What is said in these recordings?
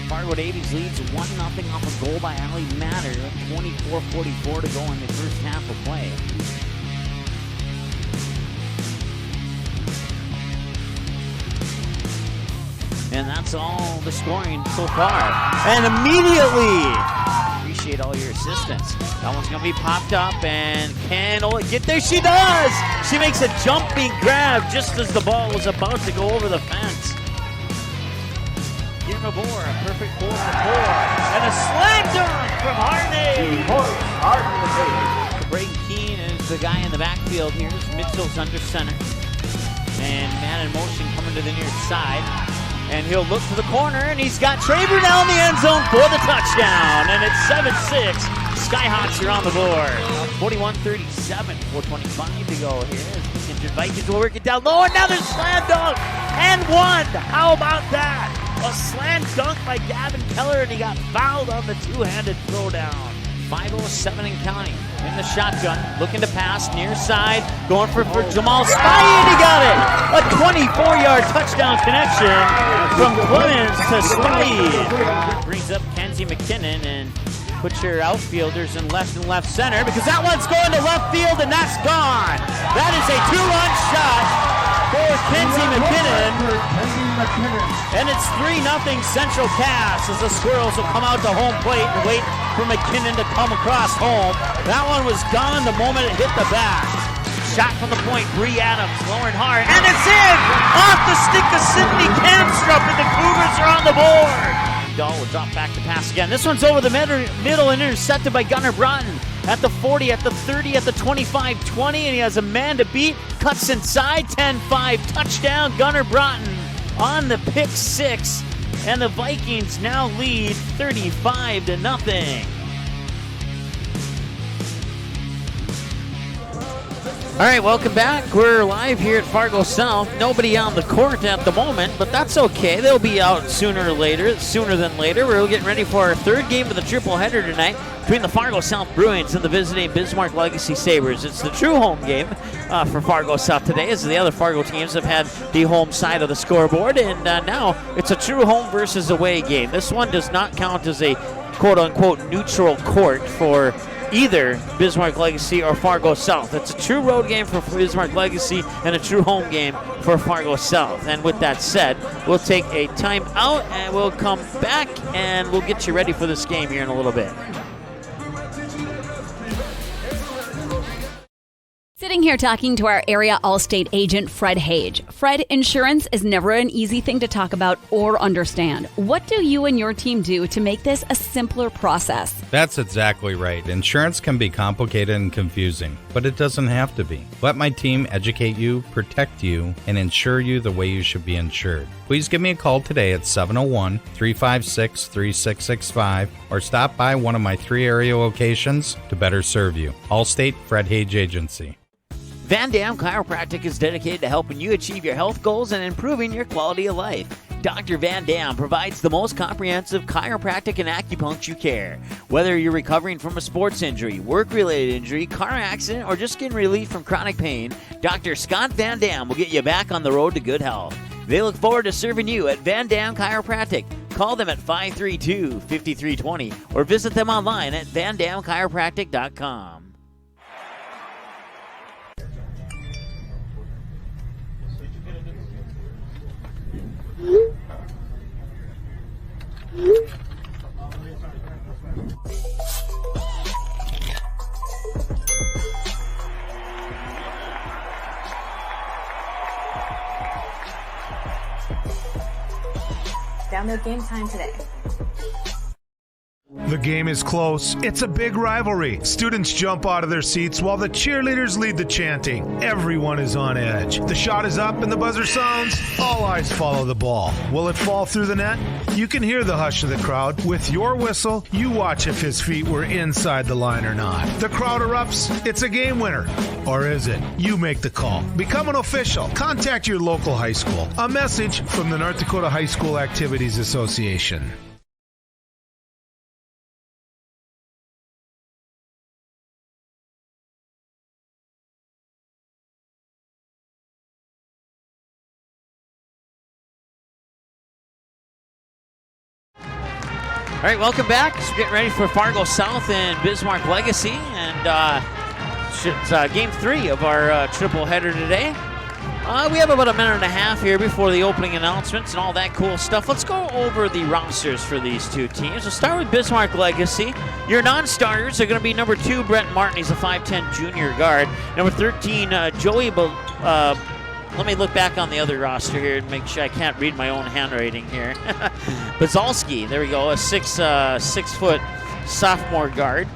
Fargo Davies leads 1-0 off a goal by Ali Matter. 24:44 to go in the first half of play. And that's all the scoring so far. And immediately, appreciate all your assistance. That one's going to be popped up, and can Ola get there? She does! She makes a jumping grab just as the ball was about to go over the fence. Irma Bohr, a perfect 4-for-4. And a slam dunk from Harney. Braden Keene is the guy in the backfield here. Mitchell's under center. And man in motion coming to the near side. And he'll look to the corner, and he's got Trey Brunell in the end zone for the touchdown. And it's 7-6. Skyhawks are on the board. 41-37, 4:25 to go here. Injured Vikings will work it down low. Another slam dunk and one. How about that? A slam dunk by Gavin Keller, and he got fouled on the two-handed throwdown. 5:07 and counting. In the shotgun, looking to pass near side, going for Jamal Spy, and he got it! A 24-yard touchdown connection from Clemens to Spy. Brings up Kenzie McKinnon and puts your outfielders in left and left center, because that one's going to left field, and that's gone. That is a two-run shot for Kenzie McKinnon. And it's 3-0 Central Cass as the Squirrels will come out to home plate and wait for McKinnon to come across home. That one was gone the moment it hit the bat. Shot from the point, Bree Adams, lowering hard, and it's in! Off the stick of Sydney Kamstrup, and the Cougars are on the board. Dahl will drop back to pass again. This one's over the middle and intercepted by Gunnar Broughton. At the 40, at the 30, at the 25-20, and he has a man to beat. Cuts inside, 10-5, touchdown, Gunnar Broughton on the pick six. And the Vikings now lead 35-0. All right, welcome back. We're live here at Fargo South. Nobody on the court at the moment, but that's okay. They'll be out sooner than later. We're getting ready for our third game of the tripleheader tonight between the Fargo South Bruins and the visiting Bismarck Legacy Sabers. It's the true home game for Fargo South today, as the other Fargo teams have had the home side of the scoreboard, and now it's a true home versus away game. This one does not count as a quote-unquote neutral court for either Bismarck Legacy or Fargo South. It's a true road game for Bismarck Legacy and a true home game for Fargo South. And with that said, we'll take a time out and we'll come back and we'll get you ready for this game here in a little bit. Sitting here talking to our area Allstate agent, Fred Hage. Fred, insurance is never an easy thing to talk about or understand. What do you and your team do to make this a simpler process? That's exactly right. Insurance can be complicated and confusing, but it doesn't have to be. Let my team educate you, protect you, and insure you the way you should be insured. Please give me a call today at 701-356-3665 or stop by one of my 3 area locations to better serve you. Allstate Fred Hage Agency. Van Dam Chiropractic is dedicated to helping you achieve your health goals and improving your quality of life. Dr. Van Dam provides the most comprehensive chiropractic and acupuncture care. Whether you're recovering from a sports injury, work-related injury, car accident, or just getting relief from chronic pain, Dr. Scott Van Dam will get you back on the road to good health. They look forward to serving you at Van Dam Chiropractic. Call them at 532-5320 or visit them online at vandamchiropractic.com. Download Game Time today. The game is close. It's a big rivalry. Students jump out of their seats while the cheerleaders lead the chanting. Everyone is on edge. The shot is up and the buzzer sounds. All eyes follow the ball. Will it fall through the net? You can hear the hush of the crowd. With your whistle, you watch if his feet were inside the line or not. The crowd erupts. It's a game winner. Or is it? You make the call. Become an official. Contact your local high school. A message from the North Dakota High School Activities Association. All right, welcome back. So getting ready for Fargo South and Bismarck Legacy, and it's game 3 of our triple header today. We have about a minute and a half here before the opening announcements and all that cool stuff. Let's go over the rosters for these two teams. We'll start with Bismarck Legacy. Your non-starters are going to be number 2, Brent Martin. He's a 5'10 junior guard. Number 13, Joey. Let me look back on the other roster here and make sure I can't read my own handwriting here. Bazalski, there we go, a 6-foot sophomore guard.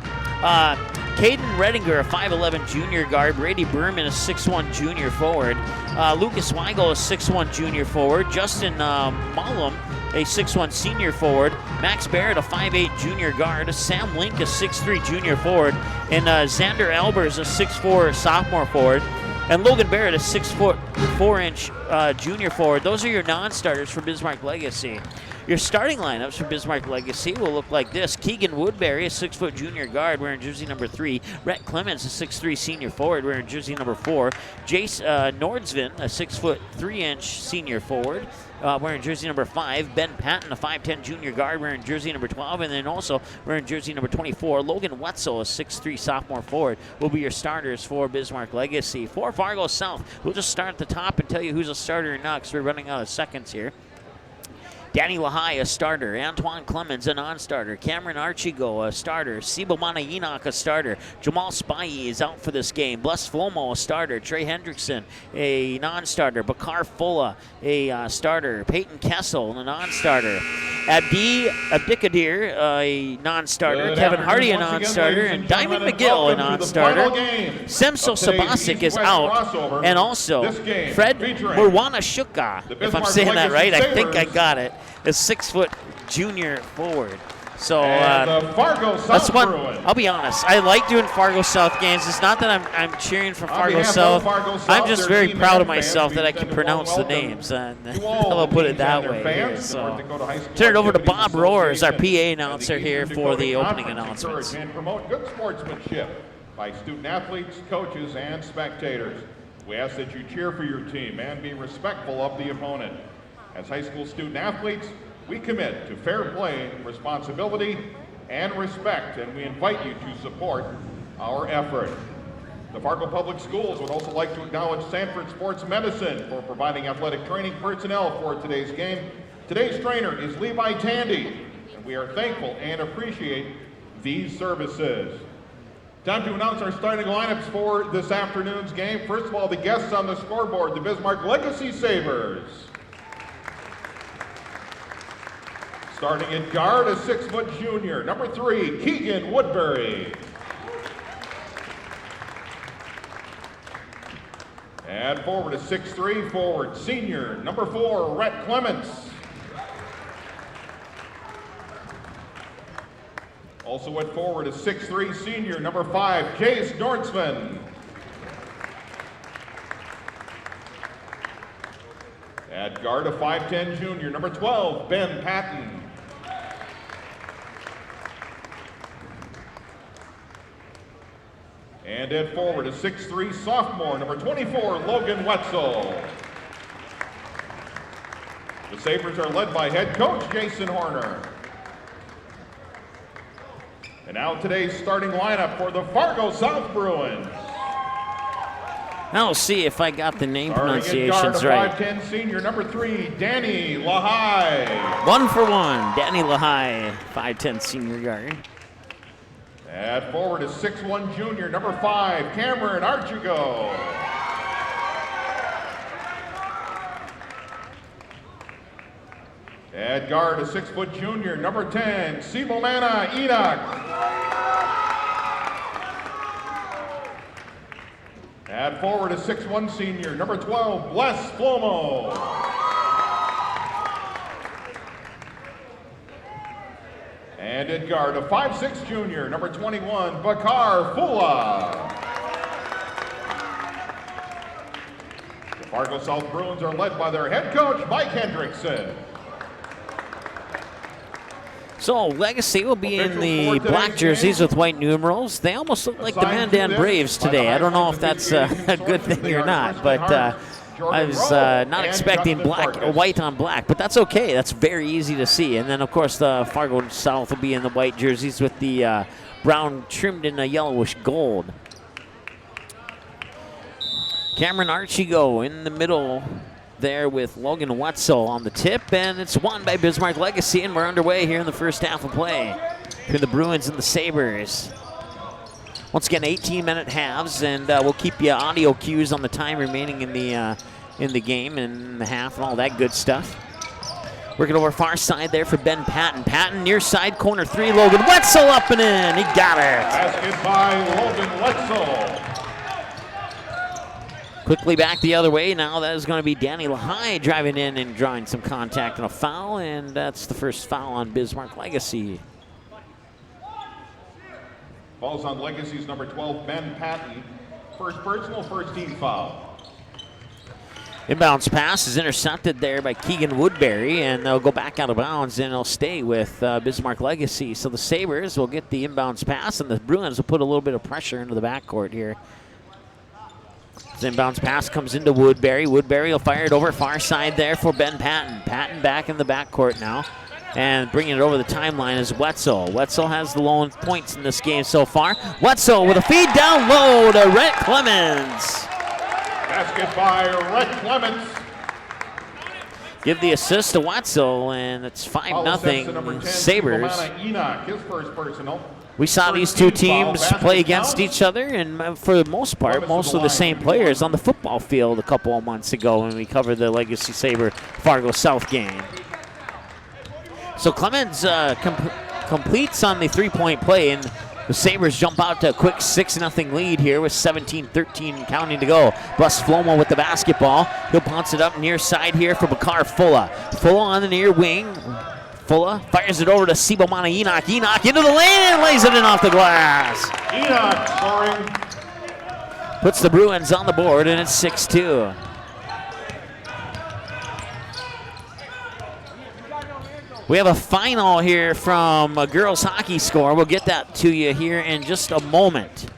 Caden Redinger, a 5'11 junior guard. Brady Berman, a 6'1 junior forward. Lucas Weigel, a 6'1 junior forward. Justin Mullum, a 6'1 senior forward. Max Barrett, a 5'8 junior guard. Sam Link, a 6'3 junior forward. And Xander Albers, a 6'4 sophomore forward. And Logan Barrett, a 6'4" junior forward. Those are your non-starters for Bismarck Legacy. Your starting lineups for Bismarck Legacy will look like this. Keegan Woodbury, a 6-foot junior guard, wearing jersey number 3. Rhett Clemens, a 6'3 senior forward, wearing jersey number 4. Jace Nordsvin, a 6'3" senior forward, wearing jersey number 5. Ben Patton, a 5'10 junior guard, wearing jersey number 12. And then also wearing jersey number 24. Logan Wetzel, a 6'3 sophomore forward, will be your starters for Bismarck Legacy. For Fargo South, we'll just start at the top and tell you who's a starter or not, because we're running out of seconds here. Danny Lahai, a starter. Antoine Clemens, a non-starter. Cameron Archigo, a starter. Sibomana Enoch, a starter. Jamal Spivey is out for this game. Bless Flomo, a starter. Trey Hendrickson, a non-starter. Bakar Fulla, a starter. Peyton Kessel, a non-starter. Abdikadir, a non-starter. Kevin Hardy, a non-starter. And Diamond McGill, a non-starter. Semso Sabasic is out. And also, Fred Murwana Shuka, if I'm saying that right, I think I got it. A 6-foot junior forward. So that's one. I'll be honest. I like doing Fargo South games. It's not that I'm cheering for Fargo South. I'm just very proud of myself that I can pronounce the names, and I'll put it that way. Here. So turn it over to Bob Roars, our PA announcer here for the opening announcements. And promote good sportsmanship by student athletes, coaches, and spectators. We ask that you cheer for your team and be respectful of the opponent. As high school student athletes, we commit to fair play, responsibility, and respect, and we invite you to support our effort. The Fargo Public Schools would also like to acknowledge Sanford Sports Medicine for providing athletic training personnel for today's game. Today's trainer is Levi Tandy, and we are thankful and appreciate these services. Time to announce our starting lineups for this afternoon's game. First of all, the guests on the scoreboard, the Bismarck Legacy Sabers. Starting at guard, a 6-foot junior, number 3, Keegan Woodbury. And forward, a 6'3 forward, senior, number 4, Rhett Clements. Also at forward, a 6'3 senior, number 5, Jace Nordsvin. At guard, a 5'10 junior, number 12, Ben Patton. And at forward, a 6'3 sophomore, number 24, Logan Wetzel. The Sabres are led by head coach Jason Horner. And now today's starting lineup for the Fargo South Bruins. I'll see if I got the name Starting pronunciations guard, right. 5'10 senior, number 3, Danny Lahai. 1 for 1, Danny Lahai, 5'10 senior guard. At forward is 6'1 junior, number 5, Cameron Archigo. At guard, a 6-foot junior, number 10, Sibomana Enoch. At forward, a 6'1 senior, number 12, Bless Flomo. And at guard, a 5'6 junior, number 21, Bakar Fulla. The Fargo South Bruins are led by their head coach, Mike Hendrickson. So Legacy will be in the black jerseys with white numerals. They almost look like the Mandan Braves today. I don't know if that's a good thing or not, but I was not expecting white on black, but that's okay. That's very easy to see. And then, of course, the Fargo South will be in the white jerseys with the brown trimmed in a yellowish gold. Cameron Archigo in the middle there with Logan Wetzel on the tip, and it's won by Bismarck Legacy, and we're underway here in the first half of play between the Bruins and the Sabers. Once again, 18-minute halves, and we'll keep you audio cues on the time remaining in the game and the half and all that good stuff. Working over far side there for Ben Patton. Patton near side corner three. Logan Wetzel up and in. He got it. Basket by Logan Wetzel. Quickly back the other way. Now that is going to be Danny Lahai driving in and drawing some contact and a foul, and that's the first foul on Bismarck Legacy. Falls on Legacy's number 12, Ben Patton. First personal, first team foul. Inbounds pass is intercepted there by Keegan Woodbury, and they'll go back out of bounds, and they'll stay with Bismarck Legacy. So the Sabres will get the inbounds pass, and the Bruins will put a little bit of pressure into the backcourt here. The inbounds pass comes into Woodbury. Woodbury will fire it over far side there for Ben Patton. Patton back in the backcourt now. And bringing it over the timeline is Wetzel. Wetzel has the lone points in this game so far. Wetzel with a feed down low to Rhett Clemens. Basket by Rhett Clemens. Give the assist to Wetzel, and it's 5-0 Sabres. Enoch, his first personal. We saw these two teams play against each other, and for the most part, mostly the same players on the football field a couple of months ago when we covered the Legacy Sabre Fargo South game. So Clemens completes on the three-point play, and the Sabres jump out to a quick 6-0 lead here with 17-13 counting to go. Bus Flomo with the basketball. He'll bounce it up near side here for Bakar Fulla. Fulla on the near wing. Fulla fires it over to Sibomana Enoch. Enoch into the lane and lays it in off the glass. Enoch scoring. Puts the Bruins on the board, and it's 6-2. We have a final here from a girls hockey score. We'll get that to you here in just a moment.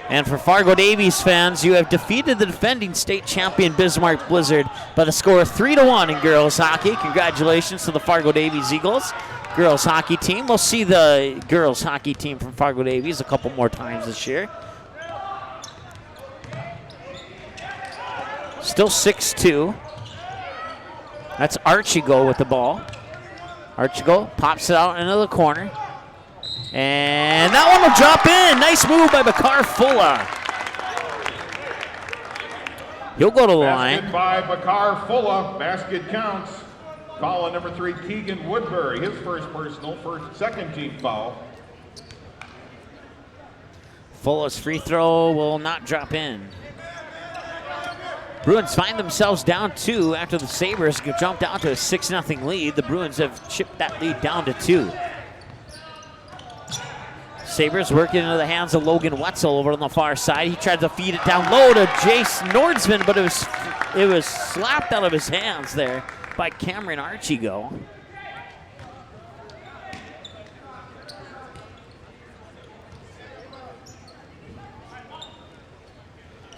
And for Fargo Davies fans, you have defeated the defending state champion Bismarck Blizzard by the score of 3-1 in girls hockey. Congratulations to the Fargo Davies Eagles girls hockey team. We'll see the girls hockey team from Fargo Davies a couple more times this year. Still 6-2. That's Archigo with the ball. Archigo pops it out into the corner. And that one will drop in. Nice move by Bakar Fulla. He'll go to the line. Basket by Bakar Fulla. Basket counts. Foul on number 3, Keegan Woodbury. His first personal, second team foul. Fulla's free throw will not drop in. Bruins find themselves down 2 after the Sabres jumped out to a 6-0 lead. The Bruins have chipped that lead down to 2. Sabres working into the hands of Logan Wetzel over on the far side. He tried to feed it down low to Jace Nordsman, but it was slapped out of his hands there by Cameron Archigo.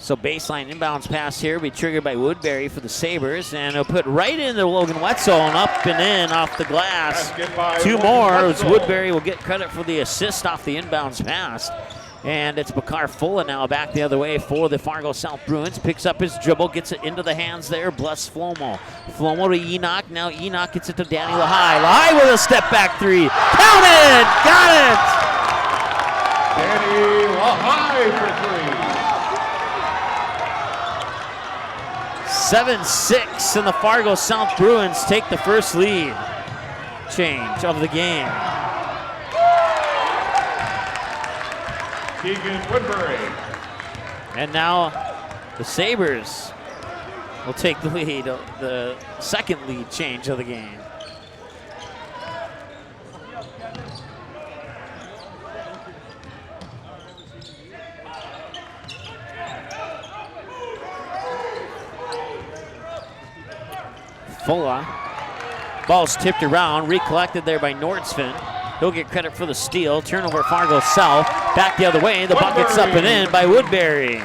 So baseline inbounds pass here will be triggered by Woodbury for the Sabres, and it'll put right into Logan Wetzel and up and in off the glass. 2 more as Woodbury will get credit for the assist off the inbounds pass. And it's Bakar Fulla now back the other way for the Fargo South Bruins. Picks up his dribble, gets it into the hands there. Bless Flomo. Flomo to Enoch. Now Enoch gets it to Danny Lahai. Lahai with a step back 3. Counted! Got it! Danny Lahai for 3. 7-6, and the Fargo South Bruins take the first lead change of the game. Keegan Woodbury. And now the Sabres will take the lead, the second lead change of the game. Fulla. Ball's tipped around, recollected there by Nordsven. He'll get credit for the steal. Turnover Fargo South. Back the other way. The bucket's up and in by Woodbury.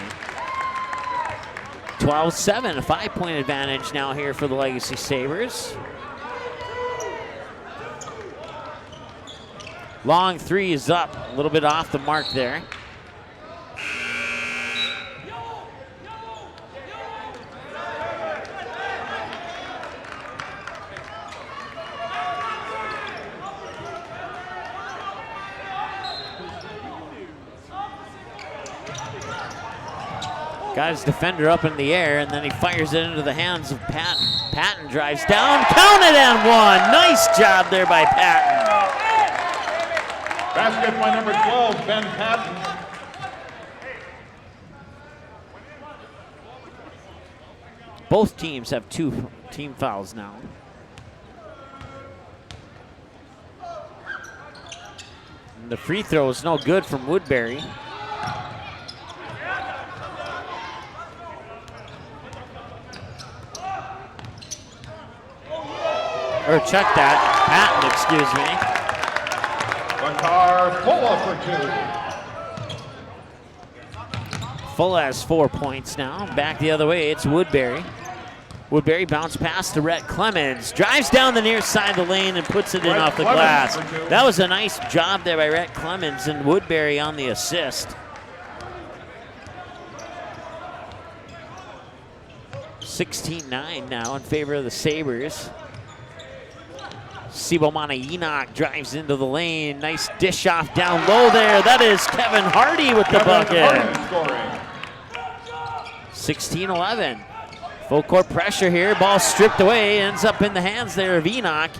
12-7, a 5-point advantage now here for the Legacy Sabers. Long three is up, a little bit off the mark there. Got his defender up in the air, and then he fires it into the hands of Patton. Patton drives down, counted and one. Nice job there by Patton. Basket by number 12, Ben Patton. Both teams have 2 team fouls now. And the free throw is no good from Woodbury. Or check that, Patton, excuse me. Bakar Fulla for 2. Fulla has 4 points now. Back the other way, it's Woodbury. Woodbury bounced past to Rhett Clemens. Drives down the near side of the lane and puts it in off the glass. That was a nice job there by Rhett Clemens, and Woodbury on the assist. 16-9 now in favor of the Sabres. Sibomana Enoch drives into the lane. Nice dish off down low there. That is Kevin Hardy with the bucket. 16-11. Full court pressure here. Ball stripped away. Ends up in the hands there of Enoch.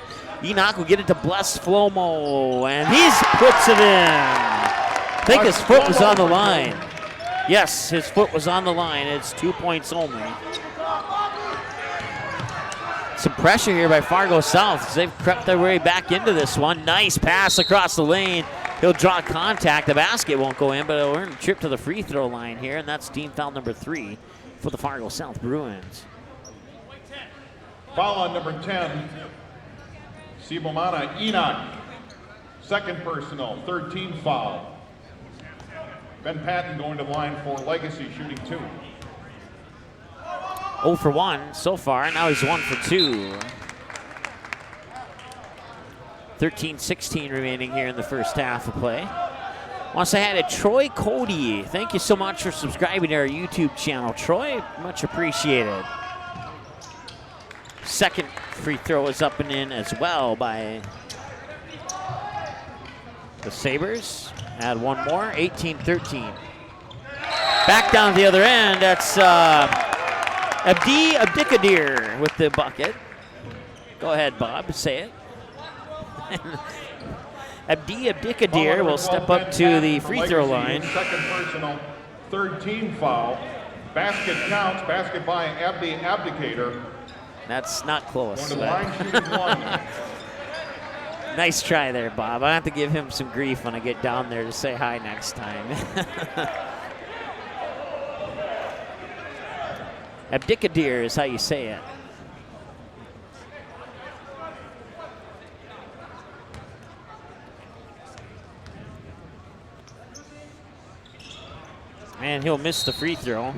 Enoch will get it to Bless Flomo, and he puts it in. I think his foot was on the line. Yes, his foot was on the line. It's 2 points only. Some pressure here by Fargo South as they've crept their way back into this one. Nice pass across the lane. He'll draw contact. The basket won't go in, but it'll earn a trip to the free throw line here, and that's team foul number 3 for the Fargo South Bruins. Foul on number 10, Sibomana Enoch. Second personal, 3rd team foul. Ben Patton going to the line for Legacy, shooting 2. 0 for 1 so far. Now he's 1 for 2. 13-16 remaining here in the first half of play. Want to say hi to Troy Cody. Thank you so much for subscribing to our YouTube channel, Troy. Much appreciated. Second free throw is up and in as well by the Sabres. Add one more, 18-13. Back down to the other end, that's Abdikadir with the bucket. Go ahead, Bob, say it. Abdikadir will step up to the free throw line. Second personal, 3rd team foul. Basket counts, basket by Abdicator. That's not close. Going to the line, shooting 1. Nice try there, Bob. I have to give him some grief when I get down there to say hi next time. Abdikadir is how you say it. And he'll miss the free throw.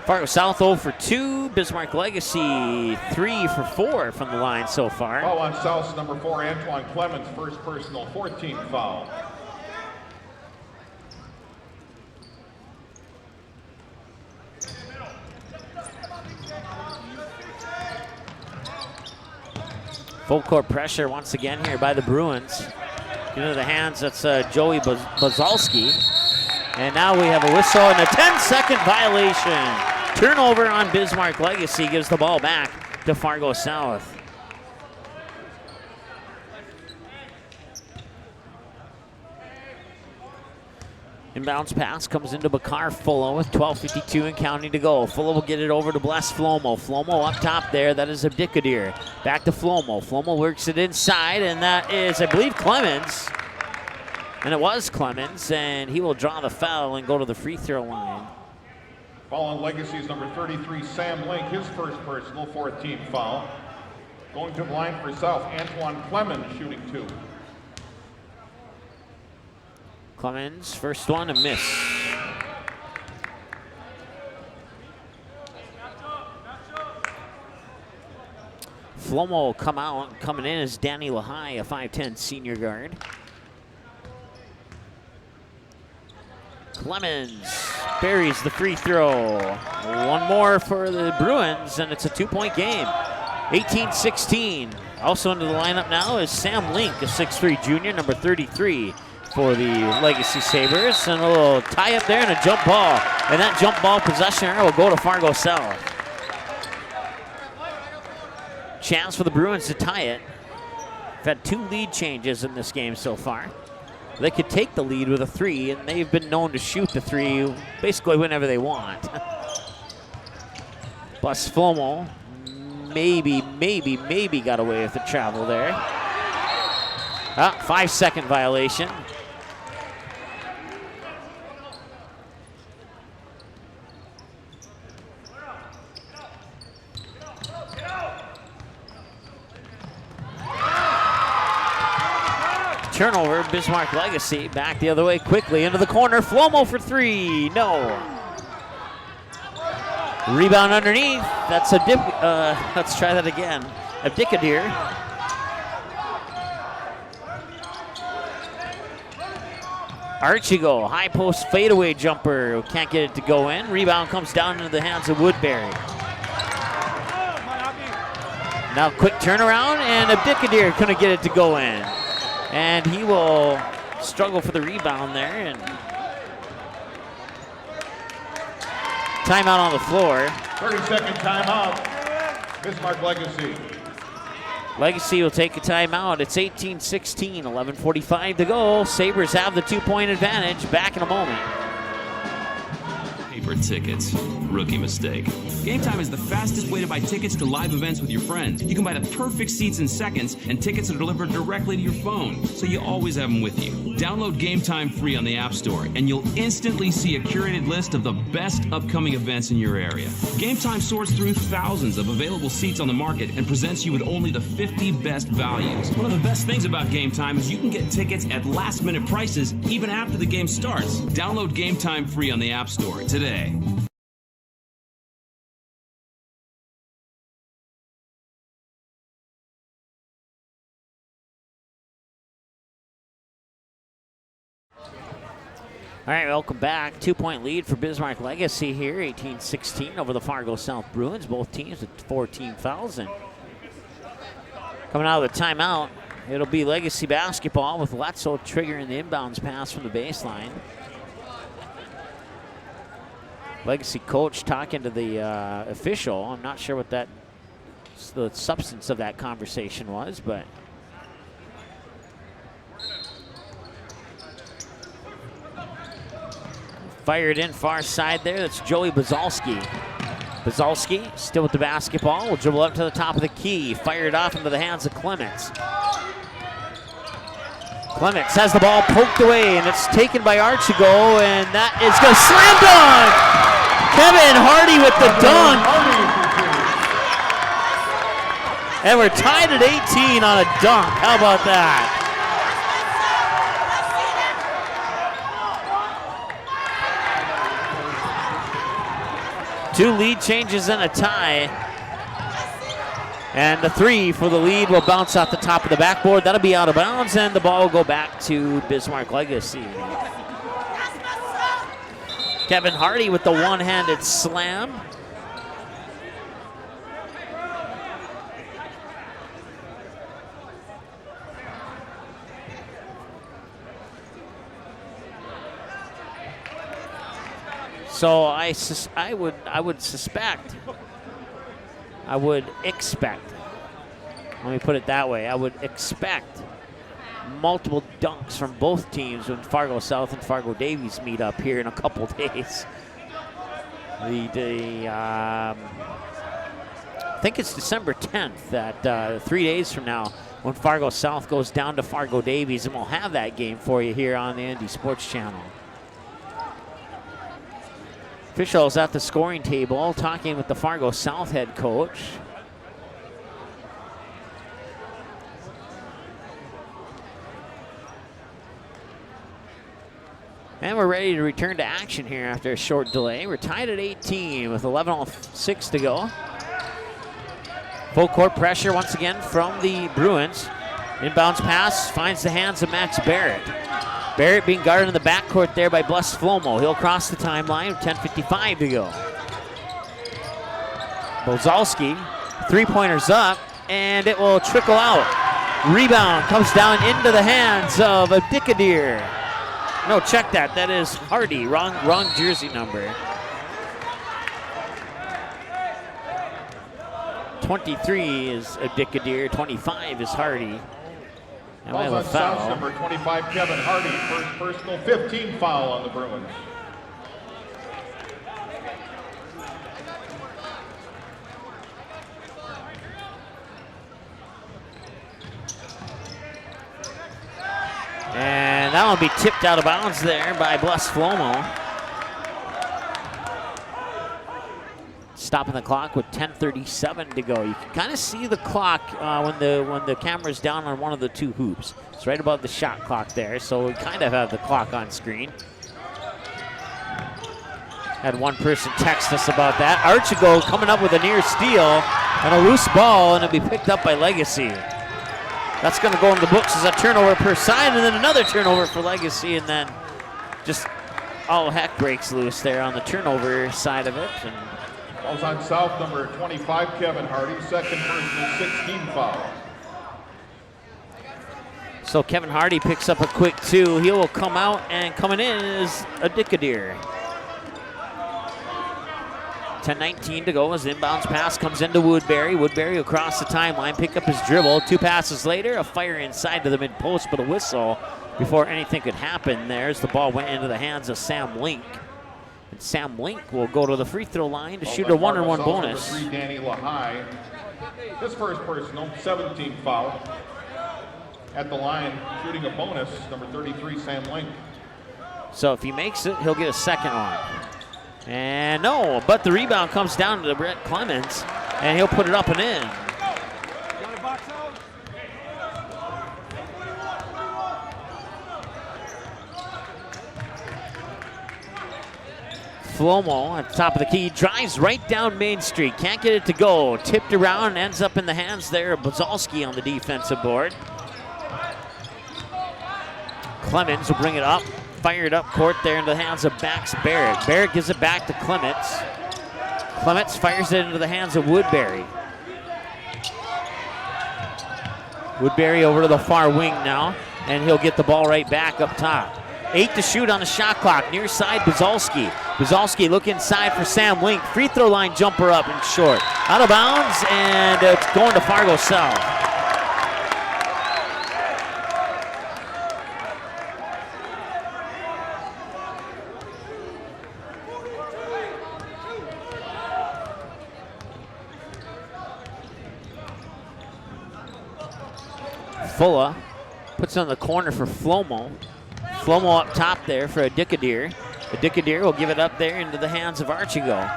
Fargo South 0 for 2. Bismarck Legacy 3 for 4 from the line so far. Foul on South's number 4, Antoine Clemens, first personal, 14th foul. Full court pressure once again here by the Bruins. Into the hands, that's Joey Bazalski. And now we have a whistle and a 10-second violation. Turnover on Bismarck Legacy gives the ball back to Fargo South. Inbounds pass comes into Bakar Fulla with 12:52 and counting to go. Fulla will get it over to Bless Flomo. Flomo up top there, that is Abdikadir. Back to Flomo. Flomo works it inside, and that is, I believe, Clemens. And it was Clemens, and he will draw the foul and go to the free throw line. Foul on Legacy's number 33, Sam Link, his first personal, 4th team foul. Going to the line for South, Antoine Clemens, shooting 2. Clemens, first one, a miss. Flomo will come out. Coming in is Danny Lahai, a 5'10 senior guard. Clemens buries the free throw. One more for the Bruins, and it's a 2-point game. 18-16. Also into the lineup now is Sam Link, a 6'3 junior, number 33 for the Legacy Sabers. And a little tie up there and a jump ball. And that jump ball possession will go to Fargo South. Chance for the Bruins to tie it. We've had 2 lead changes in this game so far. They could take the lead with a 3, and they've been known to shoot the 3 basically whenever they want. Plus Flomo maybe got away with the travel there. 5-second violation. Turnover, Bismarck Legacy back the other way quickly into the corner. Flomo for 3, no. Rebound underneath, that's a dip, let's try that again. Abdikadir. Archigo, high post fadeaway jumper, can't get it to go in. Rebound comes down into the hands of Woodbury. Now quick turnaround, and Abdikadir couldn't get it to go in. And he will struggle for the rebound there. And timeout on the floor. 30-second timeout. Bismarck Legacy. Legacy will take a timeout. It's 18-16, 11:45 to go. Sabres have the 2-point advantage. Back in a moment. Paper tickets. Rookie mistake. Game Time is the fastest way to buy tickets to live events with your friends. You can buy the perfect seats in seconds, and tickets are delivered directly to your phone, so you always have them with you. Download Game Time free on the App Store, and you'll instantly see a curated list of the best upcoming events in your area. Game Time sorts through thousands of available seats on the market and presents you with only the 50 best values. One of the best things about Game Time is you can get tickets at last-minute prices even after the game starts. Download Game Time free on the App Store today. All right, welcome back. 2-point lead for Bismarck Legacy here, 18-16 over the Fargo South Bruins. Both teams with 14 fouls. And coming out of the timeout, it'll be Legacy basketball with Letzel triggering the inbounds pass from the baseline. Legacy coach talking to the official. I'm not sure what the substance of that conversation was, but fired in far side there. That's Joey Bazalski. Bazalski still with the basketball. Will dribble up to the top of the key. Fired off into the hands of Clements. Clements has the ball poked away, and it's taken by Archigo, and that is going to slam dunk. Kevin Hardy with the dunk. And we're tied at 18 on a dunk. How about that? Two lead changes and a tie. And the 3 for the lead will bounce off the top of the backboard. That'll be out of bounds, and the ball will go back to Bismarck Legacy. Kevin Hardy with the one-handed slam. So I would expect, let me put it that way, I would expect multiple dunks from both teams when Fargo South and Fargo Davies meet up here in a couple days. I think it's December 10th, that 3 days from now, when Fargo South goes down to Fargo Davies, and we'll have that game for you here on the Indy Sports Channel. Officials at the scoring table talking with the Fargo South head coach. And we're ready to return to action here after a short delay. We're tied at 18 with 11:06 to go. Full court pressure once again from the Bruins. Inbounds pass finds the hands of Max Barrett. Barrett being guarded in the backcourt there by Bless Flomo. He'll cross the timeline with 10:55 to go. Bozalski, three-pointers up, and it will trickle out. Rebound comes down into the hands of Abdikadir. No, check that. That is Hardy. Wrong jersey number. 23 is Abdikadir. 25 is Hardy. And we have a foul. Number 25, Kevin Hardy. First personal 15 foul on the Bruins. And that will be tipped out of bounds there by Bless Flomo. Stopping the clock with 10:37 to go. You can kind of see the clock when the camera's down on one of the two hoops. It's right above the shot clock there, so we kind of have the clock on screen. Had one person text us about that. Archibald coming up with a near steal and a loose ball, and it'll be picked up by Legacy. That's going to go in the books as a turnover per side, and then another turnover for Legacy, and then just all heck breaks loose there on the turnover side of it. And Falls on South, number 25, Kevin Hardy, second personal 16 foul. So Kevin Hardy picks up a quick two. He will come out, and coming in is Abdikadir. 10:19 to go as the inbounds pass comes into Woodbury. Woodbury across the timeline, pick up his dribble. Two passes later, a fire inside to the mid-post, but a whistle before anything could happen there as the ball went into the hands of Sam Link. And Sam Link will go to the free throw line to shoot a 1-on-1 bonus. Number 3, Danny Lahai. His first personal, 17 foul. At the line, shooting a bonus, number 33, Sam Link. So if he makes it, he'll get a second one. And no, but the rebound comes down to Brett Clemens, and he'll put it up and in. Flomo at the top of the key, drives right down Main Street, can't get it to go. Tipped around, ends up in the hands there of Bozalski on the defensive board. Clemens will bring it up, fired up court there into the hands of Max Barrett. Barrett gives it back to Clements. Clements fires it into the hands of Woodbury. Woodbury over to the far wing now, and he'll get the ball right back up top. 8 to shoot on the shot clock. Near side, Bozalski. Bozalski look inside for Sam Link. Free throw line jumper up and short. Out of bounds, and it's going to Fargo South. Fulla puts it on the corner for Flomo. Flomo up top there for Abdikadir. Abdikadir will give it up there into the hands of Archigo.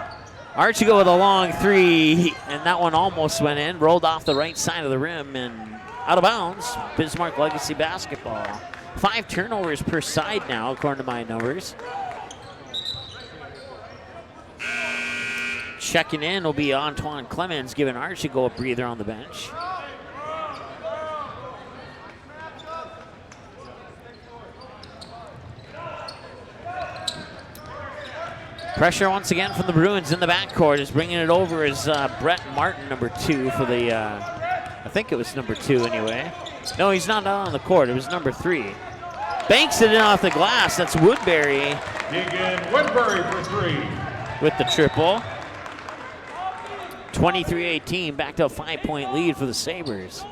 Archigo with a long three, and that one almost went in, rolled off the right side of the rim and out of bounds. Bismarck Legacy basketball. 5 turnovers per side now, according to my numbers. Checking in will be Antoine Clemens, giving Archigo a breather on the bench. Pressure once again from the Bruins in the backcourt. Is bringing it over is Brett Martin, number 2 for the, I think it was number 2 anyway. No, he's not out on the court. It was number 3. Banks it in off the glass. That's Woodbury. Keegan Woodbury for 3. With the triple. 23-18, back to a 5-point lead for the Sabres.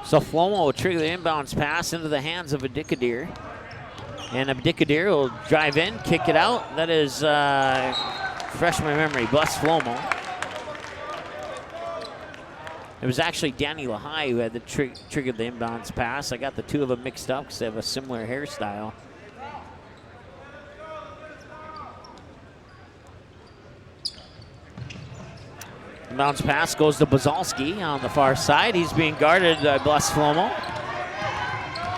So Flomo will trigger the inbounds pass into the hands of Abdikadir. And Abdikadir will drive in, kick it out. That is, fresh my memory, Bless Flomo. It was actually Danny Lahai who had the triggered the inbounds pass. I got the two of them mixed up because they have a similar hairstyle. Bounce pass goes to Bazalski on the far side. He's being guarded by Bless Flomo.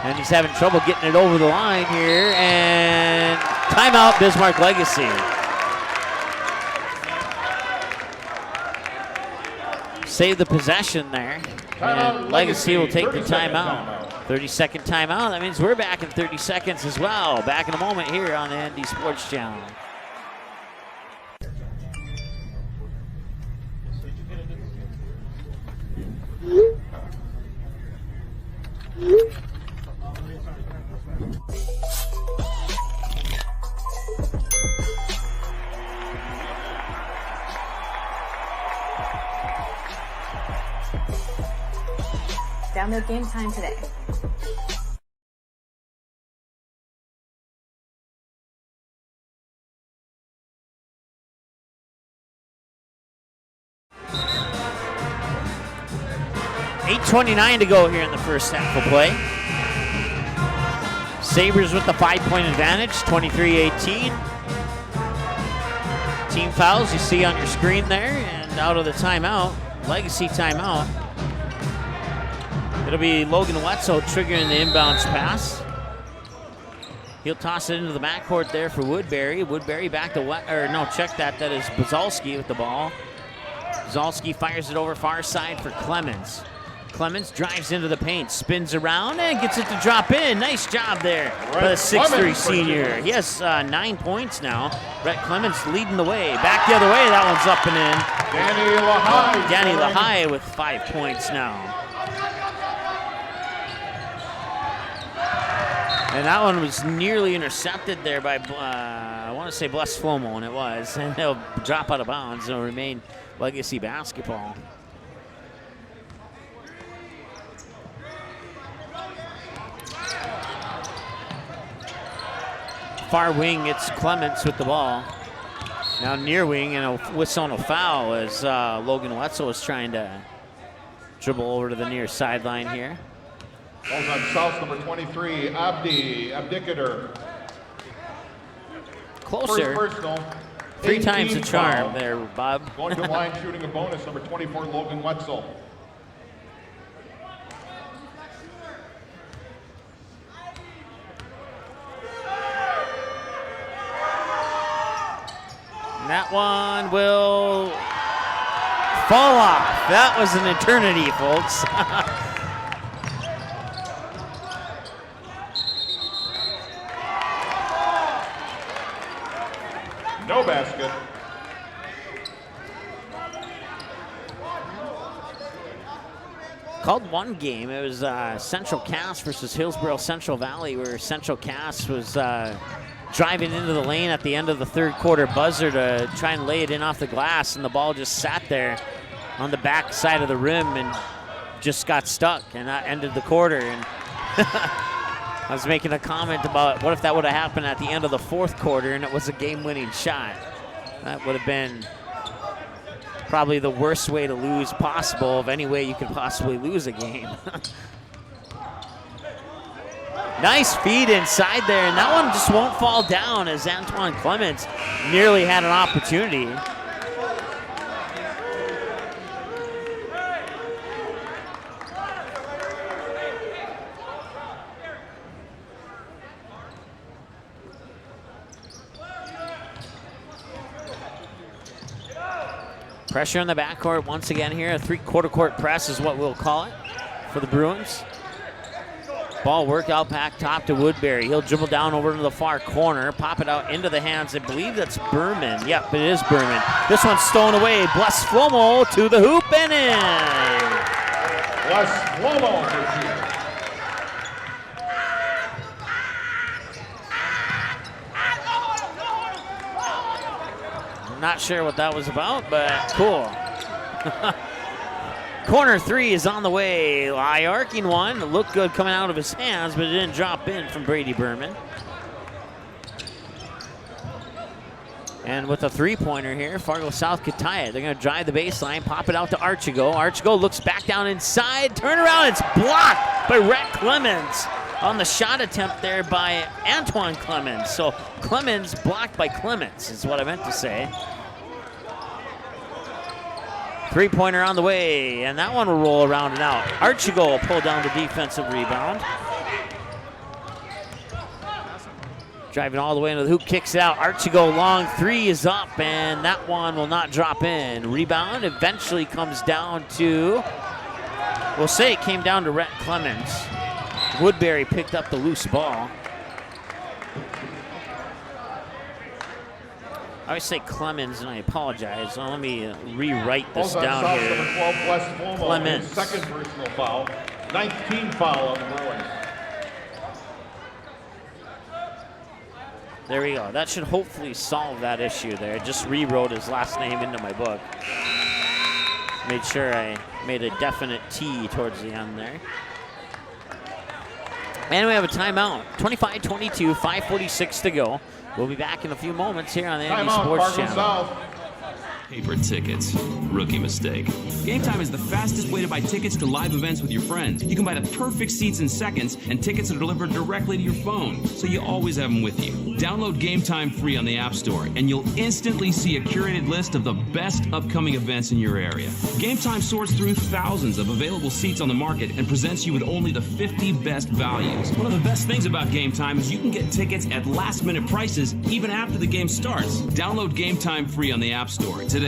And he's having trouble getting it over the line here. And timeout, Bismarck Legacy. Save the possession there. And Legacy will take the timeout. 30-second timeout. That means we're back in 30 seconds as well. Back in a moment here on the ND Sports Channel. Download Game Time today. .8:29 to go here in the first half of play. Sabres with the 5-point advantage, 23-18. Team fouls you see on your screen there, and out of the timeout, Legacy timeout. It'll be Logan Wetzel triggering the inbounds pass. He'll toss it into the backcourt there for Woodbury. Woodbury back to check that. That is Bazalski with the ball. Bazalski fires it over far side for Clemens. Clemens drives into the paint, spins around, and gets it to drop in. Nice job there by the 6'3" senior. He has 9 points now. Brett Clemens leading the way. Back the other way, that one's up and in. Danny Lahai with 5 points now. And that one was nearly intercepted there by, I want to say Bless Flomo, and it was. And they'll drop out of bounds and it'll remain Legacy basketball. Far wing, it's Clements with the ball. Now near wing, and a whistle on a foul as Logan Wetzel is trying to dribble over to the near sideline here. Balls on South, number 23, Abdikader. Closer. First personal. 3 times the charm foul. there, Bob. Going to the line, shooting a bonus, number 24, Logan Wetzel. And that one will fall off. That was an eternity, folks. No basket. Called one game. It was Central Cass versus Hillsborough Central Valley, where Central Cass was driving into the lane at the end of the third quarter buzzer to try and lay it in off the glass, and the ball just sat there on the back side of the rim and just got stuck, and that ended the quarter. And I was making a comment about what if that would have happened at the end of the fourth quarter and it was a game-winning shot. That would have been probably the worst way to lose possible, of any way you could possibly lose a game. Nice feed inside there, and that one just won't fall down as Antoine Clements nearly had an opportunity. Pressure in the backcourt once again here. A 3-quarter court press is what we'll call it for the Bruins. Ball work out back top to Woodbury. He'll dribble down over to the far corner, pop it out into the hands. I believe that's Berman. Yep, it is Berman. This one's stolen away. Bless Flomo to the hoop and in. Bless Flomo for two. Not sure what that was about, but cool. Corner 3 is on the way. High arcing one. It looked good coming out of his hands, but it didn't drop in from Brady Berman. And with a 3-pointer here, Fargo South could tie it. They're going to drive the baseline, pop it out to Archigo. Archigo looks back down inside. Turn around. It's blocked by Rhett Clemens on the shot attempt there by Antoine Clemens. So Clemens blocked by Clemens is what I meant to say. Three-pointer on the way, and that one will roll around and out. Archibald will pull down the defensive rebound. Driving all the way into the hoop, kicks it out. Archibald long three is up, and that one will not drop in. Rebound eventually comes down to, we'll say it came down to Rhett Clemens. Woodbury picked up the loose ball. I always say Clemens, and I apologize. So let me rewrite this down here. Clemens. Second personal foul. 19th foul on the Bruins. There we go. That should hopefully solve that issue there. Just rewrote his last name into my book. Made sure I made a definite T towards the end there. And we have a timeout. 25-22, 5:46 to go. We'll be back in a few moments here on the Andy Sports Channel. South. Paper tickets. Rookie mistake. Game Time is the fastest way to buy tickets to live events with your friends. You can buy the perfect seats in seconds, and tickets are delivered directly to your phone, so you always have them with you. Download Game Time free on the App Store, and you'll instantly see a curated list of the best upcoming events in your area. Game Time sorts through thousands of available seats on the market and presents you with only the 50 best values. One of the best things about Game Time is you can get tickets at last-minute prices even after the game starts. Download Game Time free on the App Store today.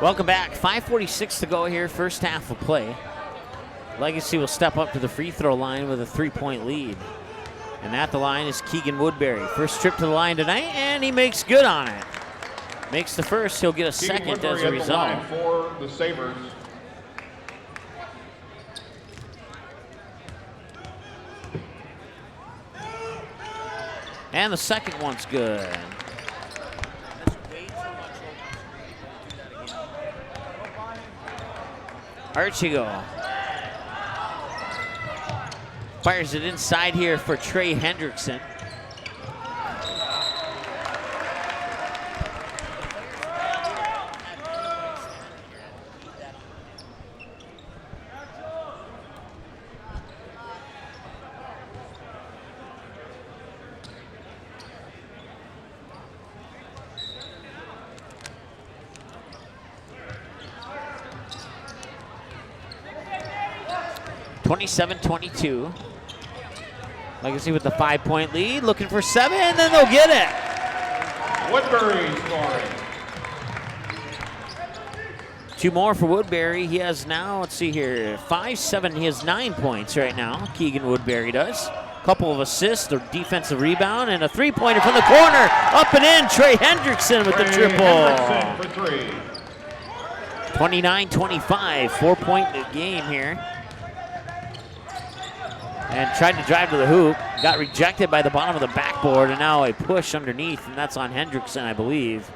Welcome back. 5:46 to go here, first half of play. Legacy will step up to the free throw line with a 3-point lead. And at the line is Keegan Woodbury. First trip to the line tonight, and he makes good on it. Makes the first, he'll get a second as a result. At the line for the Sabers. And the second one's good. Archibald fires it inside here for Trey Hendrickson. (27-22). Legacy with the 5-point lead, looking for 7, and then they'll get it. Woodbury scoring. 2 more for Woodbury. He has now, let's see here, 5, 7. He has 9 points right now. Keegan Woodbury does. Couple of assists, a defensive rebound, and a 3-pointer from the corner. Up and in, Trey Hendrickson with the triple. Hendrickson for 3. 29-25, 4-point game here. And tried to drive to the hoop, got rejected by the bottom of the backboard, and now a push underneath, and that's on Hendrickson, I believe.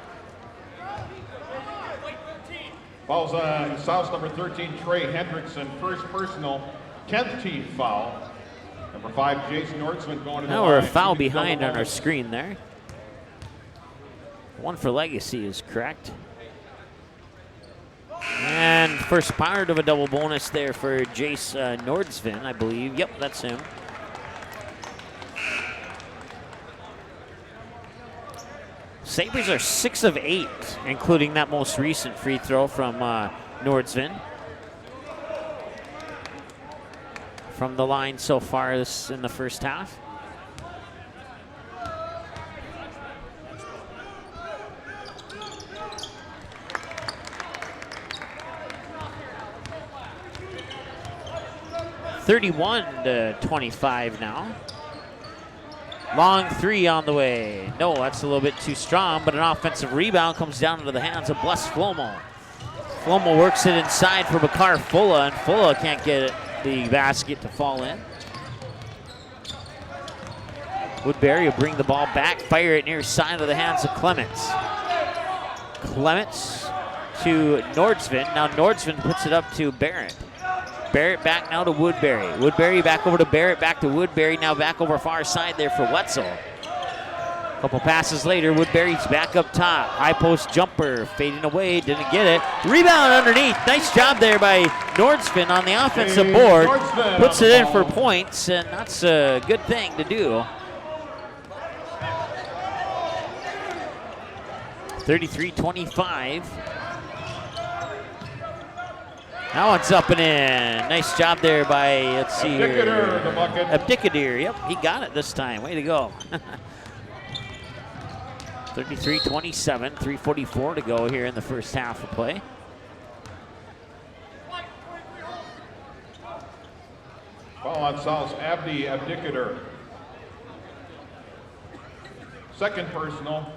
Fouls on South's number 13, Trey Hendrickson, first personal, 10th team foul. Number 5, Jason Nordsman going to the line. Now we're a foul behind on our screen there. 1 for Legacy is correct. And first part of a double bonus there for Jace Nordsvin, I believe. Yep, that's him. Sabres are 6 of 8, including that most recent free throw from Nordsvin. From the line so far in the first half. (31-25) now. Long 3 on the way. No, that's a little bit too strong, but an offensive rebound comes down into the hands of Bless Flomo. Flomo works it inside for Bakar Fulla, and Fulla can't get the basket to fall in. Woodbury will bring the ball back, fire it near side of the hands of Clements. Clements to Nordsven. Now Nordsven puts it up to Barrett. Barrett back now to Woodbury. Woodbury back over to Barrett, back to Woodbury, now back over far side there for Wetzel. A couple passes later, Woodbury's back up top. High post jumper, fading away, didn't get it. Rebound underneath. Nice job there by Nordsven on the offensive board. Puts it in for points, and that's a good thing to do. 33-25. That one's up and in. Nice job there by, let's see here. Abdikadir, yep, he got it this time. Way to go. 33-27, 3:44 to go here in the first half of play. Foul on South, Abdikadir. Second personal.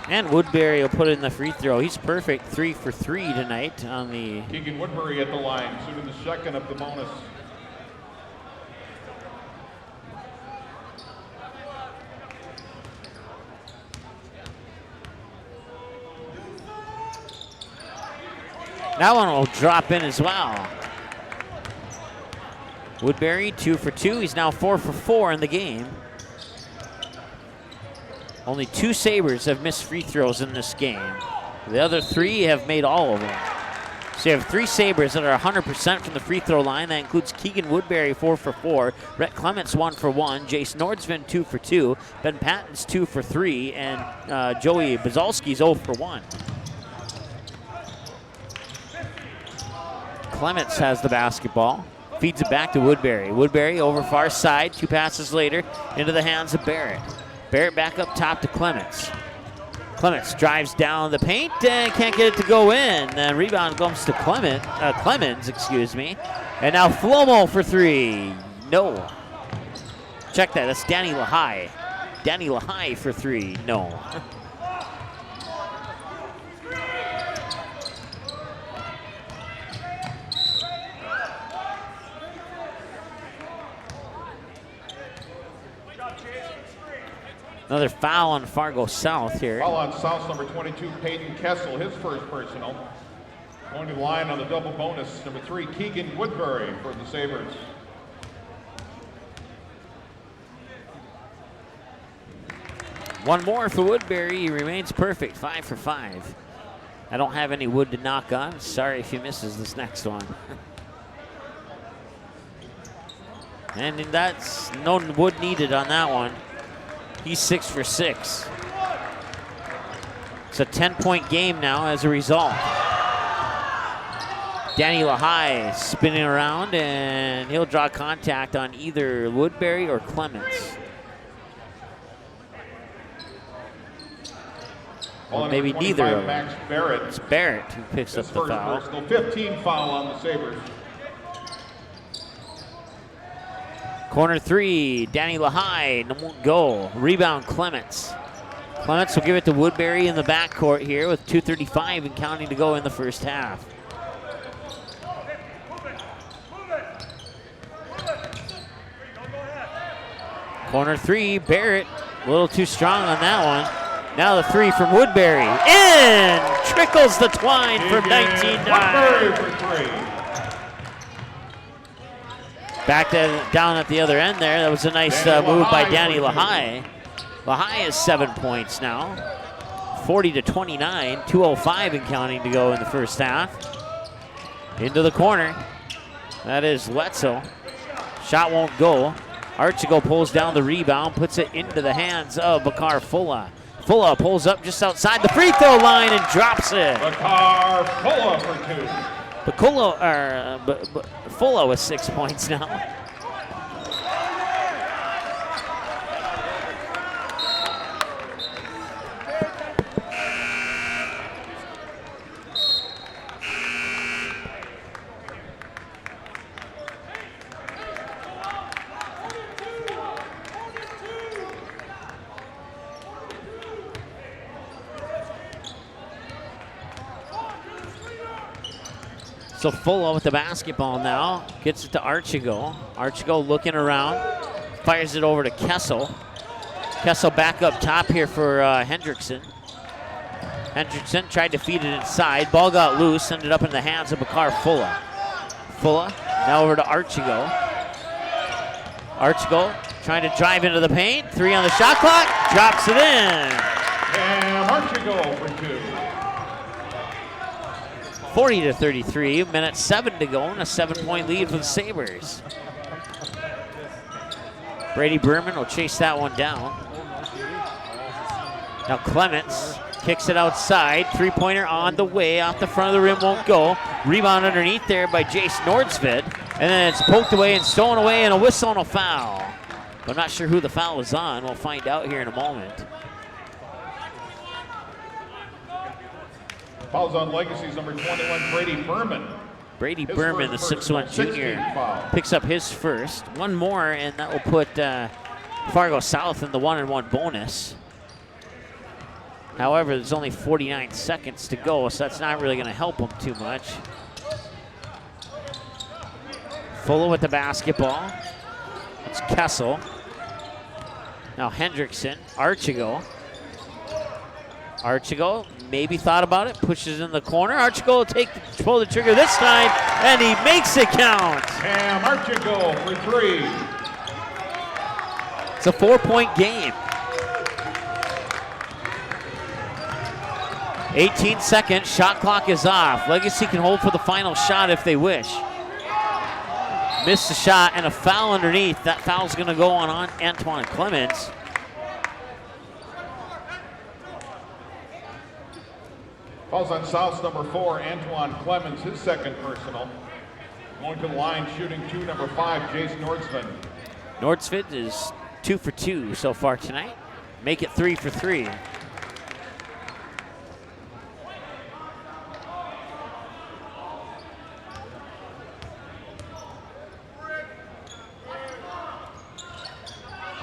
And Woodbury will put in the free throw. He's perfect, 3 for 3 tonight on the... Keegan Woodbury at the line, shooting the second of the bonus. That one will drop in as well. Woodbury, 2 for 2. He's now 4 for 4 in the game. Only 2 Sabres have missed free throws in this game. The other 3 have made all of them. So you have 3 Sabres that are 100% from the free throw line. That includes Keegan Woodbury, 4 for 4. Rhett Clements, 1 for 1. Jace Nordsven, 2 for 2. Ben Patton's 2 for 3. And Joey Bazalski's 0 for 1. Clements has the basketball. Feeds it back to Woodbury. Woodbury over far side. 2 passes later into the hands of Barrett. Barrett back up top to Clements. Clements drives down the paint and can't get it to go in. And rebound comes to Clemens, excuse me. And now Flomo for 3. No. Check that, that's Danny Lahai. Danny Lahai for 3, no. Another foul on Fargo South here. Foul on South, number 22, Peyton Kessel, his first personal. Going to the line on the double bonus, number 3, Keegan Woodbury for the Sabres. One more for Woodbury. He remains perfect, 5 for 5. I don't have any wood to knock on. Sorry if he misses this next one. And that's no wood needed on that one. He's 6 for 6. It's a 10-point game now as a result. Danny Lahai spinning around, and he'll draw contact on either Woodbury or Clements. Or maybe neither of them. Max Barrett. It's Barrett who picks up the foul. Personal, 15 foul on the Sabres. Corner 3, Danny Lahai, no more goal. Rebound, Clements. Clements will give it to Woodbury in the backcourt here with 2:35 and counting to go in the first half. Corner 3, Barrett, a little too strong on that one. Now the 3 from Woodbury. In! Trickles the twine from 19-9. Back down at the other end there. That was a nice move by Danny Lahai. Lahai has 7 points now. 40-29, 2:05 and counting to go in the first half. Into the corner. That is Wetzel. Shot won't go. Archigo pulls down the rebound, puts it into the hands of Bakar Fulla. Fulla pulls up just outside the free throw line and drops it. Bakar Fulla for 2. Fulla with 6 points now. So Fulla with the basketball now. Gets it to Archigo. Archigo looking around. Fires it over to Kessel. Kessel back up top here for Hendrickson. Hendrickson tried to feed it inside. Ball got loose. Ended up in the hands of Bakar Fulla. Fulla now over to Archigo. Archigo trying to drive into the paint. 3 on the shot clock. Drops it in. And Archigo for 2. 40-33. Minute 7 to go and a 7-point lead for the Sabres. Brady Berman will chase that one down. Now Clements kicks it outside. 3-pointer on the way. Off the front of the rim, won't go. Rebound underneath there by Jace Nordsvid. And then it's poked away and stolen away, and a whistle and a foul. I'm not sure who the foul is on. We'll find out here in a moment. Fouls on Legacy's number 21, Brady Berman. Brady His Berman, the first 6'1" personal, 16th junior, foul. picks up his first. One more, and that will put Fargo South in the 1-and-1 bonus. However, there's only 49 seconds to go, so that's not really going to help them too much. Fuller with the basketball. It's Kessel. Now Hendrickson, Archigo. Archigo maybe thought about it, pushes in the corner. Archigo will pull the trigger this time, and he makes it count. And Archigo for 3. It's a 4-point game. 18 seconds, shot clock is off. Legacy can hold for the final shot if they wish. Missed the shot and a foul underneath. That foul's gonna go on Antoine Clements. Fouls on South's number 4, Antoine Clemens, his second personal. Going to the line, shooting 2, number 5, Jace Nordsvid. Nordsvid is 2 for 2 so far tonight. Make it 3 for 3.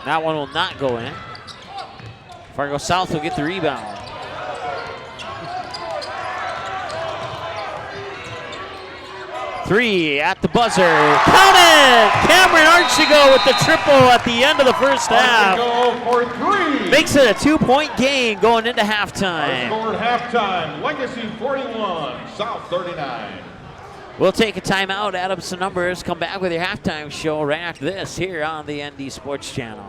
That one will not go in. Fargo South will get the rebound. Three at the buzzer. Count it! Cameron Archigo with the triple at the end of the first half. Archigo for 3. Makes it a 2-point game going into halftime. Score at halftime. Legacy 41, South 39. We'll take a timeout, add up some numbers, come back with your halftime show right after this here on the ND Sports Channel.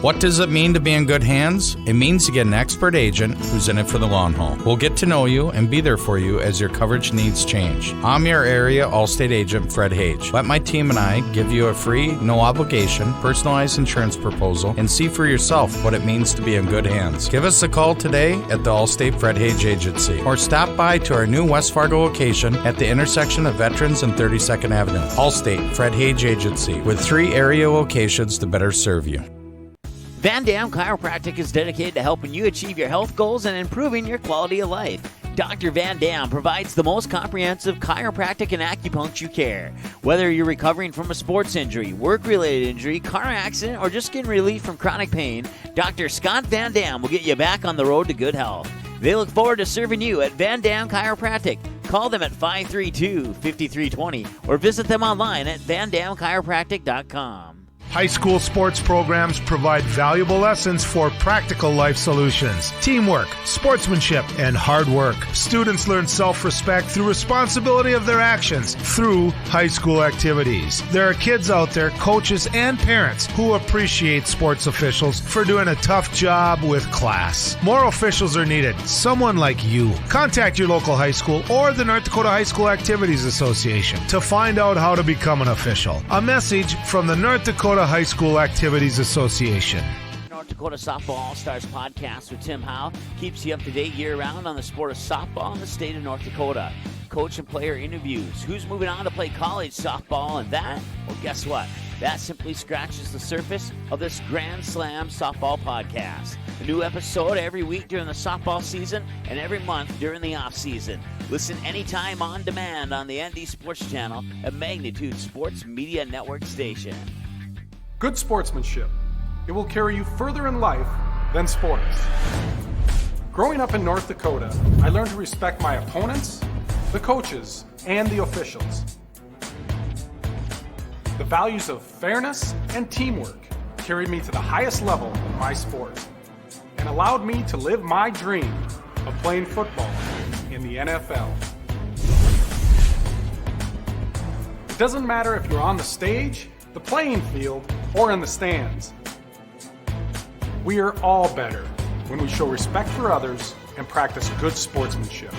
What does it mean to be in good hands? It means to get an expert agent who's in it for the long haul. We'll get to know you and be there for you as your coverage needs change. I'm your area Allstate agent, Fred Hage. Let my team and I give you a free, no obligation, personalized insurance proposal and see for yourself what it means to be in good hands. Give us a call today at the Allstate Fred Hage Agency or stop by to our new West Fargo location at the intersection of Veterans and 32nd Avenue. Allstate Fred Hage Agency with 3 area locations to better serve you. Van Dam Chiropractic is dedicated to helping you achieve your health goals and improving your quality of life. Dr. Van Dam provides the most comprehensive chiropractic and acupuncture care. Whether you're recovering from a sports injury, work-related injury, car accident, or just getting relief from chronic pain, Dr. Scott Van Dam will get you back on the road to good health. They look forward to serving you at Van Dam Chiropractic. Call them at 532-5320 or visit them online at vandamchiropractic.com. High school sports programs provide valuable lessons for practical life solutions, teamwork, sportsmanship, and hard work. Students learn self-respect through responsibility of their actions through high school activities. There are kids out there, coaches and parents, who appreciate sports officials for doing a tough job with class. More officials are needed, someone like you. Contact your local high school or the North Dakota High School Activities Association to find out how to become an official. A message from the North Dakota High School Activities Association. North Dakota Softball All-Stars podcast with Tim Howe keeps you up to date year-round on the sport of softball in the state of North Dakota. Coach and player interviews, who's moving on to play college softball, and that, well, guess what? That simply scratches the surface of this Grand Slam softball podcast. A new episode every week during the softball season and every month during the off-season. Listen anytime on demand on the ND Sports Channel, a Magnitude Sports Media Network station. Good sportsmanship. It will carry you further in life than sports. Growing up in North Dakota, I learned to respect my opponents, the coaches, and the officials. The values of fairness and teamwork carried me to the highest level in my sport and allowed me to live my dream of playing football in the NFL. It doesn't matter if you're on the stage, the playing field, or in the stands. We are all better when we show respect for others and practice good sportsmanship.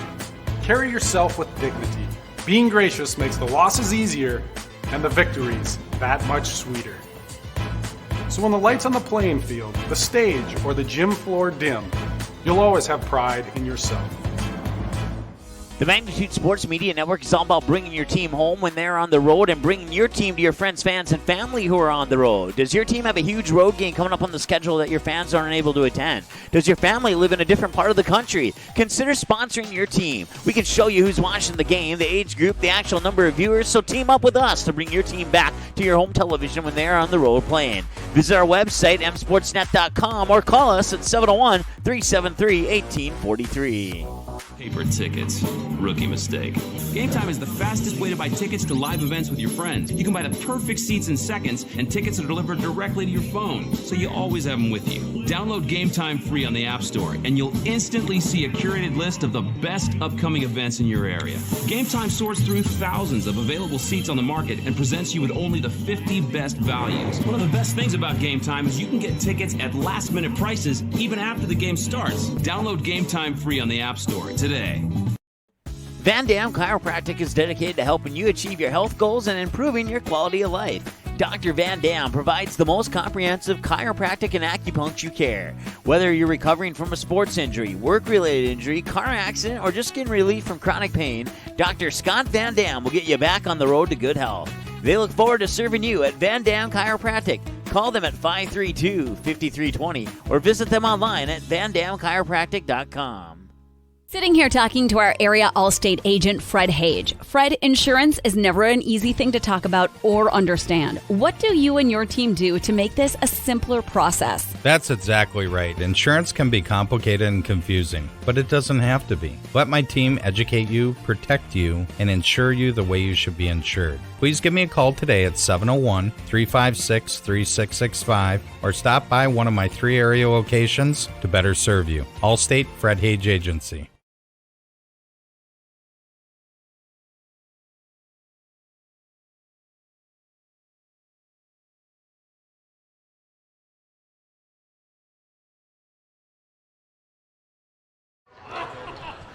Carry yourself with dignity. Being gracious makes the losses easier and the victories that much sweeter. So when the lights on the playing field, the stage, or the gym floor dim, you'll always have pride in yourself. The Magnitude Sports Media Network is all about bringing your team home when they're on the road and bringing your team to your friends, fans, and family who are on the road. Does your team have a huge road game coming up on the schedule that your fans aren't able to attend? Does your family live in a different part of the country? Consider sponsoring your team. We can show you who's watching the game, the age group, the actual number of viewers, so team up with us to bring your team back to your home television when they're on the road playing. Visit our website, msportsnet.com, or call us at 701-373-1843. Paper tickets. Rookie mistake. Game Time is the fastest way to buy tickets to live events with your friends. You can buy the perfect seats in seconds, and tickets are delivered directly to your phone, so you always have them with you. Download Game Time free on the App Store, and you'll instantly see a curated list of the best upcoming events in your area. Game Time sorts through thousands of available seats on the market and presents you with only the 50 best values. One of the best things about Game Time is you can get tickets at last-minute prices even after the game starts. Download Game Time free on the App Store today. Van Dam Chiropractic is dedicated to helping you achieve your health goals and improving your quality of life. Dr. Van Dam provides the most comprehensive chiropractic and acupuncture care. Whether you're recovering from a sports injury, work-related injury, car accident, or just getting relief from chronic pain, Dr. Scott Van Dam will get you back on the road to good health. They look forward to serving you at Van Dam Chiropractic. Call them at 532-5320 or visit them online at vandamchiropractic.com. Sitting here talking to our area Allstate agent, Fred Hage. Fred, insurance is never an easy thing to talk about or understand. What do you and your team do to make this a simpler process? That's exactly right. Insurance can be complicated and confusing, but it doesn't have to be. Let my team educate you, protect you, and insure you the way you should be insured. Please give me a call today at 701-356-3665 or stop by one of my 3 area locations to better serve you. Allstate Fred Hage Agency.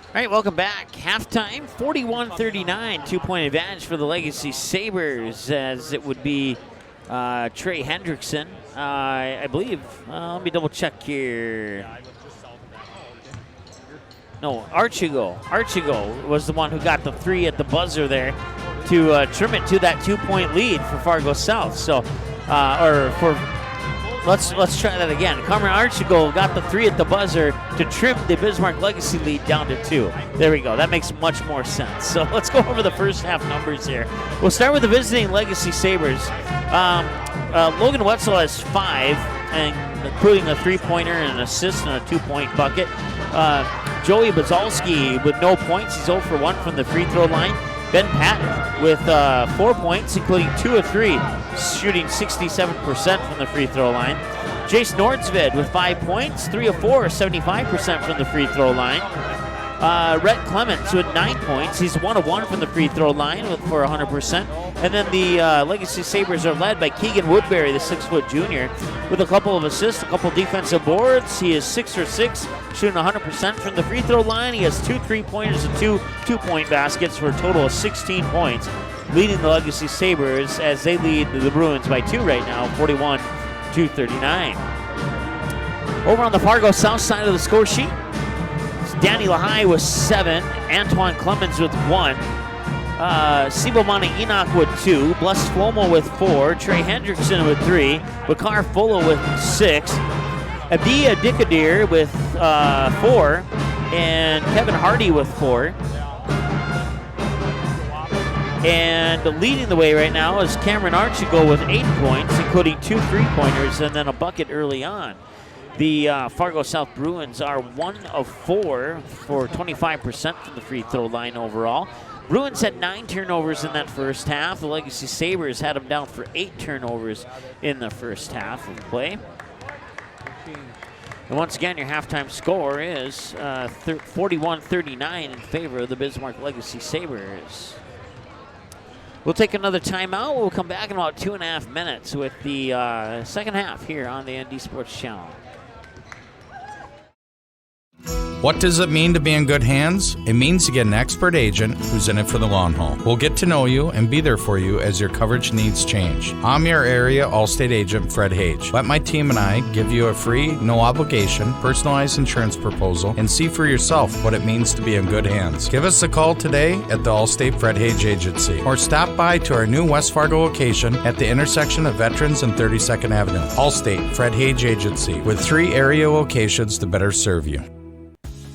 All right, welcome back. Halftime, 41-39, 2-point advantage for the Legacy Sabers, as it would be Trey Hendrickson. I believe, let me double check here. No, Archigo. Archigo was the one who got the 3 at the buzzer there to trim it to that 2-point lead for Fargo South. So, Let's try that again. Cameron Archibald got the 3 at the buzzer to trim the Bismarck Legacy lead down to 2. There we go. That makes much more sense. So let's go over the first half numbers here. We'll start with the visiting Legacy Sabers. Logan Wetzel has 5, including a 3-pointer and an assist and a 2-point bucket. Joey Bazalski with no points. He's 0 for 1 from the free throw line. Ben Patton with 4 points, including 2 of 3, shooting 67% from the free throw line. Jace Nordsved with 5 points, 3 of 4, 75% from the free throw line. Rhett Clements with 9 points. He's 1 of 1 from the free throw line for 100%. And then the Legacy Sabers are led by Keegan Woodbury, the 6-foot junior, with a couple of assists, a couple defensive boards. He is 6 for 6, shooting 100% from the free throw line. He has 2 3-pointers and 2 2-point baskets for a total of 16 points, leading the Legacy Sabers as they lead the Bruins by 2 right now, 41-39. Over on the Fargo South side of the score sheet, Danny Lahai with 7, Antoine Clemens with 1, Sibomani Enoch with 2, Bless Flomo with 4, Trey Hendrickson with 3, Bakar Fulla with 6, Abdia Dikadir with 4, and Kevin Hardy with 4. And leading the way right now is Cameron Archibald with 8 points, including 2 3-pointers and then a bucket early on. The Fargo South Bruins are 1 of 4 for 25% from the free throw line overall. Bruins had 9 turnovers in that first half. The Legacy Sabers had them down for 8 turnovers in the first half of play. And once again, your halftime score is 41-39 in favor of the Bismarck Legacy Sabers. We'll take another timeout. We'll come back in about 2.5 minutes with the second half here on the ND Sports Channel. What does it mean to be in good hands? It means to get an expert agent who's in it for the long haul. We'll get to know you and be there for you as your coverage needs change. I'm your area Allstate agent, Fred Hage. Let my team and I give you a free, no obligation, personalized insurance proposal and see for yourself what it means to be in good hands. Give us a call today at the Allstate Fred Hage Agency or stop by to our new West Fargo location at the intersection of Veterans and 32nd Avenue. Allstate Fred Hage Agency with 3 area locations to better serve you.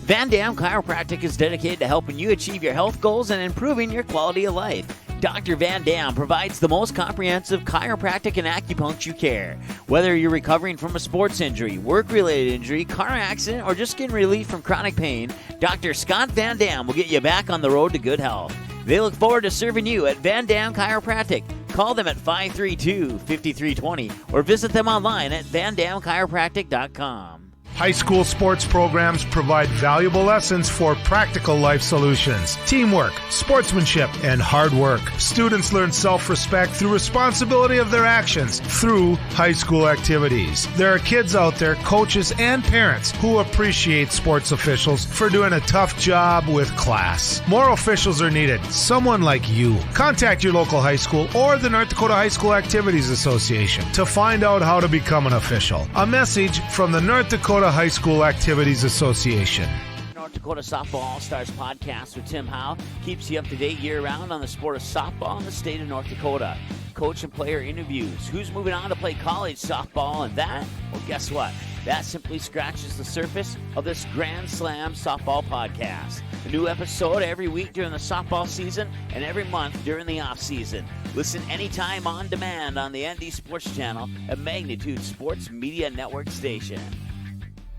Van Dam Chiropractic is dedicated to helping you achieve your health goals and improving your quality of life. Dr. Van Dam provides the most comprehensive chiropractic and acupuncture care. Whether you're recovering from a sports injury, work-related injury, car accident, or just getting relief from chronic pain, Dr. Scott Van Dam will get you back on the road to good health. They look forward to serving you at Van Dam Chiropractic. Call them at 532-5320 or visit them online at vandamchiropractic.com. High school sports programs provide valuable lessons for practical life solutions, teamwork, sportsmanship, and hard work. Students learn self-respect through responsibility of their actions through high school activities. There are kids out there, coaches and parents, who appreciate sports officials for doing a tough job with class. More officials are needed. Someone like you. Contact your local high school or the North Dakota High School Activities Association to find out how to become an official. A message from the North Dakota High School Activities Association. North Dakota Softball All-Stars podcast with Tim Howe keeps you up to date year-round on the sport of softball in the state of North Dakota. Coach and player interviews, who's moving on to play college softball, and that, well, guess what? That simply scratches the surface of this Grand Slam softball podcast. A new episode every week during the softball season and every month during the off-season. Listen anytime on demand on the ND Sports Channel, a Magnitude Sports Media Network station.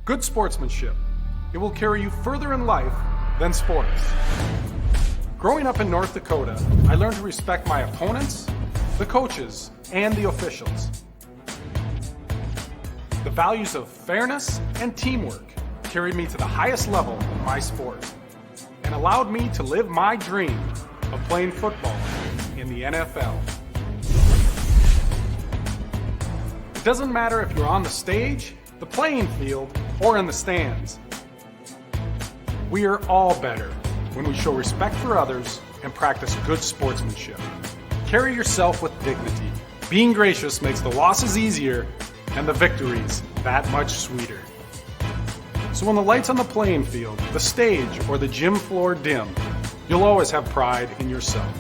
Good sportsmanship. It will carry you further in life than sports. Growing up in North Dakota, I learned to respect my opponents, the coaches, and the officials. The values of fairness and teamwork carried me to the highest level in my sport and allowed me to live my dream of playing football in the NFL. It doesn't matter if you're on the stage, the playing field, or in the stands. We are all better when we show respect for others and practice good sportsmanship. Carry yourself with dignity. Being gracious makes the losses easier and the victories that much sweeter. So when the lights on the playing field, the stage, or the gym floor dim, you'll always have pride in yourself.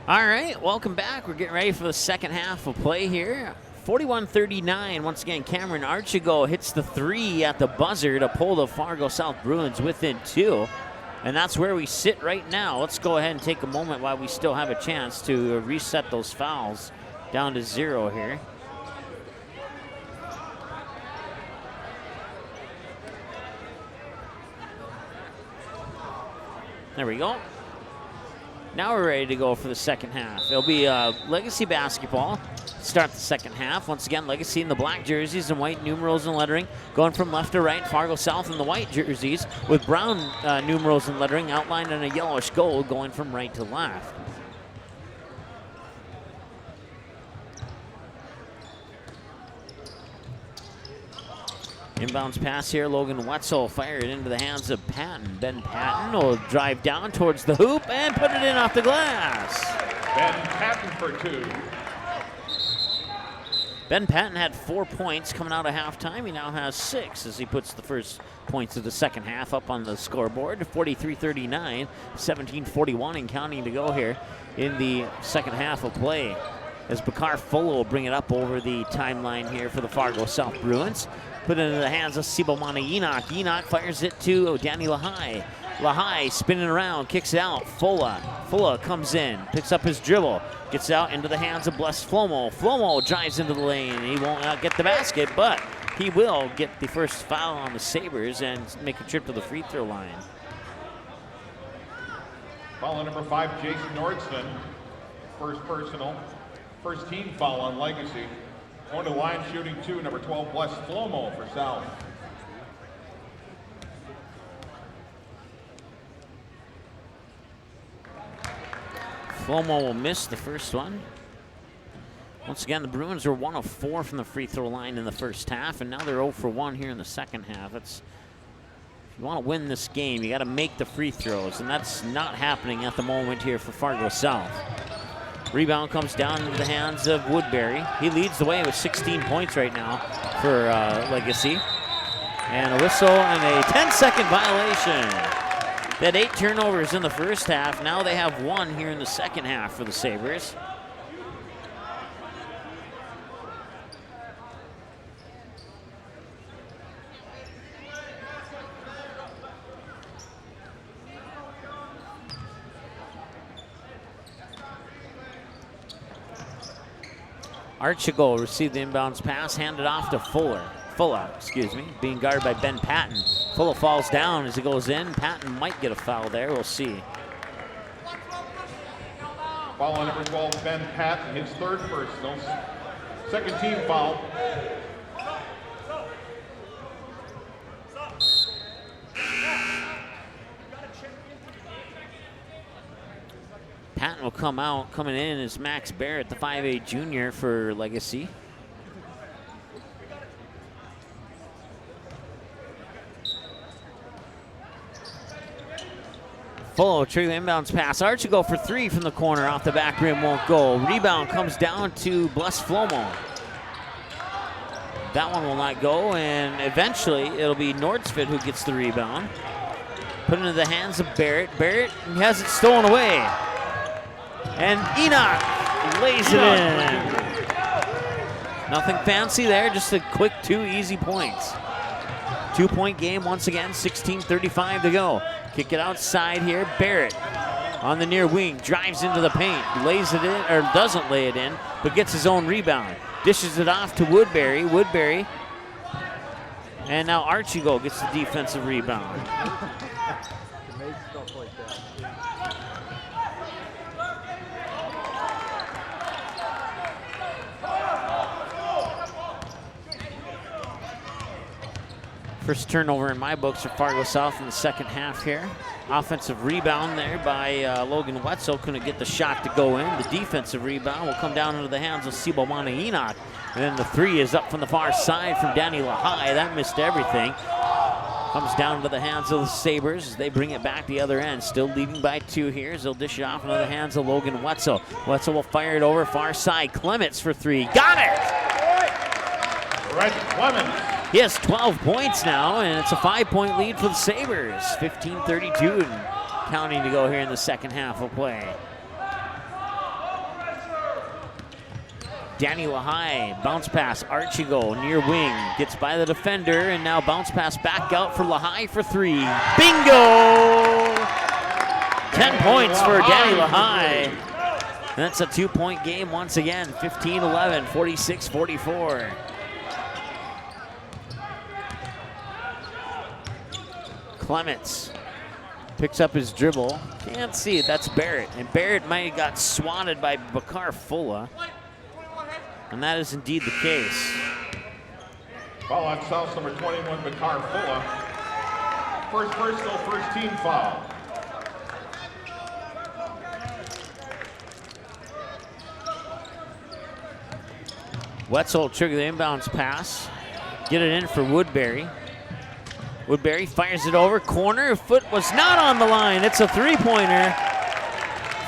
All right, welcome back. We're getting ready for the second half of play here. 41-39, once again, Cameron Archigo hits the 3 at the buzzer to pull the Fargo South Bruins within 2. And that's where we sit right now. Let's go ahead and take a moment while we still have a chance to reset those fouls down to 0 here. There we go. Now we're ready to go for the second half. It'll be Legacy basketball. Start the second half. Once again, Legacy in the black jerseys and white numerals and lettering. Going from left to right, Fargo South in the white jerseys with brown numerals and lettering outlined in a yellowish gold going from right to left. Inbounds pass here, Logan Wetzel fired into the hands of Patton. Ben Patton will drive down towards the hoop and put it in off the glass. Ben Patton for 2. Ben Patton had 4 points coming out of halftime. He now has 6 as he puts the first points of the second half up on the scoreboard. 43-39, 17-41 and counting to go here in the second half of play. As Bakar Fuller will bring it up over the timeline here for the Fargo South Bruins. Put it into the hands of Sibomana Enoch. Enoch fires it to Danny Lahai. Lahai spinning around, kicks it out. Fulla comes in, picks up his dribble, gets out into the hands of Bless Flomo. Flomo drives into the lane. He won't get the basket, but he will get the first foul on the Sabres and make a trip to the free throw line. Foul on number 5, Jason Nordson. First personal. First team foul on Legacy. Going to the line shooting 2, number 12, Bless Flomo for South. Flomo will miss the first one. Once again, the Bruins were 1 of 4 from the free throw line in the first half, and now they're 0 for 1 here in the second half. If you want to win this game, you got to make the free throws, and that's not happening at the moment here for Fargo South. Rebound comes down into the hands of Woodbury. He leads the way with 16 points right now for Legacy. And a whistle and a 10-second violation. They had 8 turnovers in the first half. Now they have 1 here in the second half for the Sabres. Archibald received the inbounds pass, handed off to Fuller, being guarded by Ben Patton. Fuller falls down as he goes in. Patton might get a foul there, we'll see. Foul on number 12, Ben Patton, his third personal. Second team foul. Patton will come out. Coming in is Max Barrett, the 5'8 junior for Legacy. Full trigger the inbounds pass. Archie go for 3 from the corner off the back rim, won't go. Rebound comes down to Bless Flomo. That one will not go, and eventually it'll be Nordsford who gets the rebound. Put it into the hands of Barrett. Barrett has it stolen away. And Enoch lays it in. Nothing fancy there, just a quick 2 easy points. 2-point game once again, 16:35 to go. Kick it outside here, Barrett on the near wing, drives into the paint, lays it in, or doesn't lay it in, but gets his own rebound. Dishes it off to Woodbury. Woodbury. And now Archibald gets the defensive rebound. First turnover in my books for Fargo South in the second half here. Offensive rebound there by Logan Wetzel. Couldn't get the shot to go in. The defensive rebound will come down into the hands of Sibomana Enoch. And then the 3 is up from the far side from Danny Lahai. That missed everything. Comes down to the hands of the Sabres as they bring it back the other end. Still leading by 2 here as they'll dish it off into the hands of Logan Wetzel. Wetzel will fire it over far side. Clements for 3. Got it! Brett Clements. He has 12 points now, and it's a 5-point lead for the Sabres. 15:32 and counting to go here in the second half of play. Danny Lahai, bounce pass, Archigo, near wing, gets by the defender, and now bounce pass back out for Lahai for 3. Bingo! 10 points for Danny Lahai. That's a 2-point game once again, 15-11, 46-44. Clements picks up his dribble. Can't see it, that's Barrett. And Barrett might have got swatted by Bakar Fulla. And that is indeed the case. Foul on South, number 21, Bakar Fulla. First personal, first team foul. Wetzel trigger the inbounds pass. Get it in for Woodbury. Woodbury fires it over, corner, foot was not on the line. It's a 3-pointer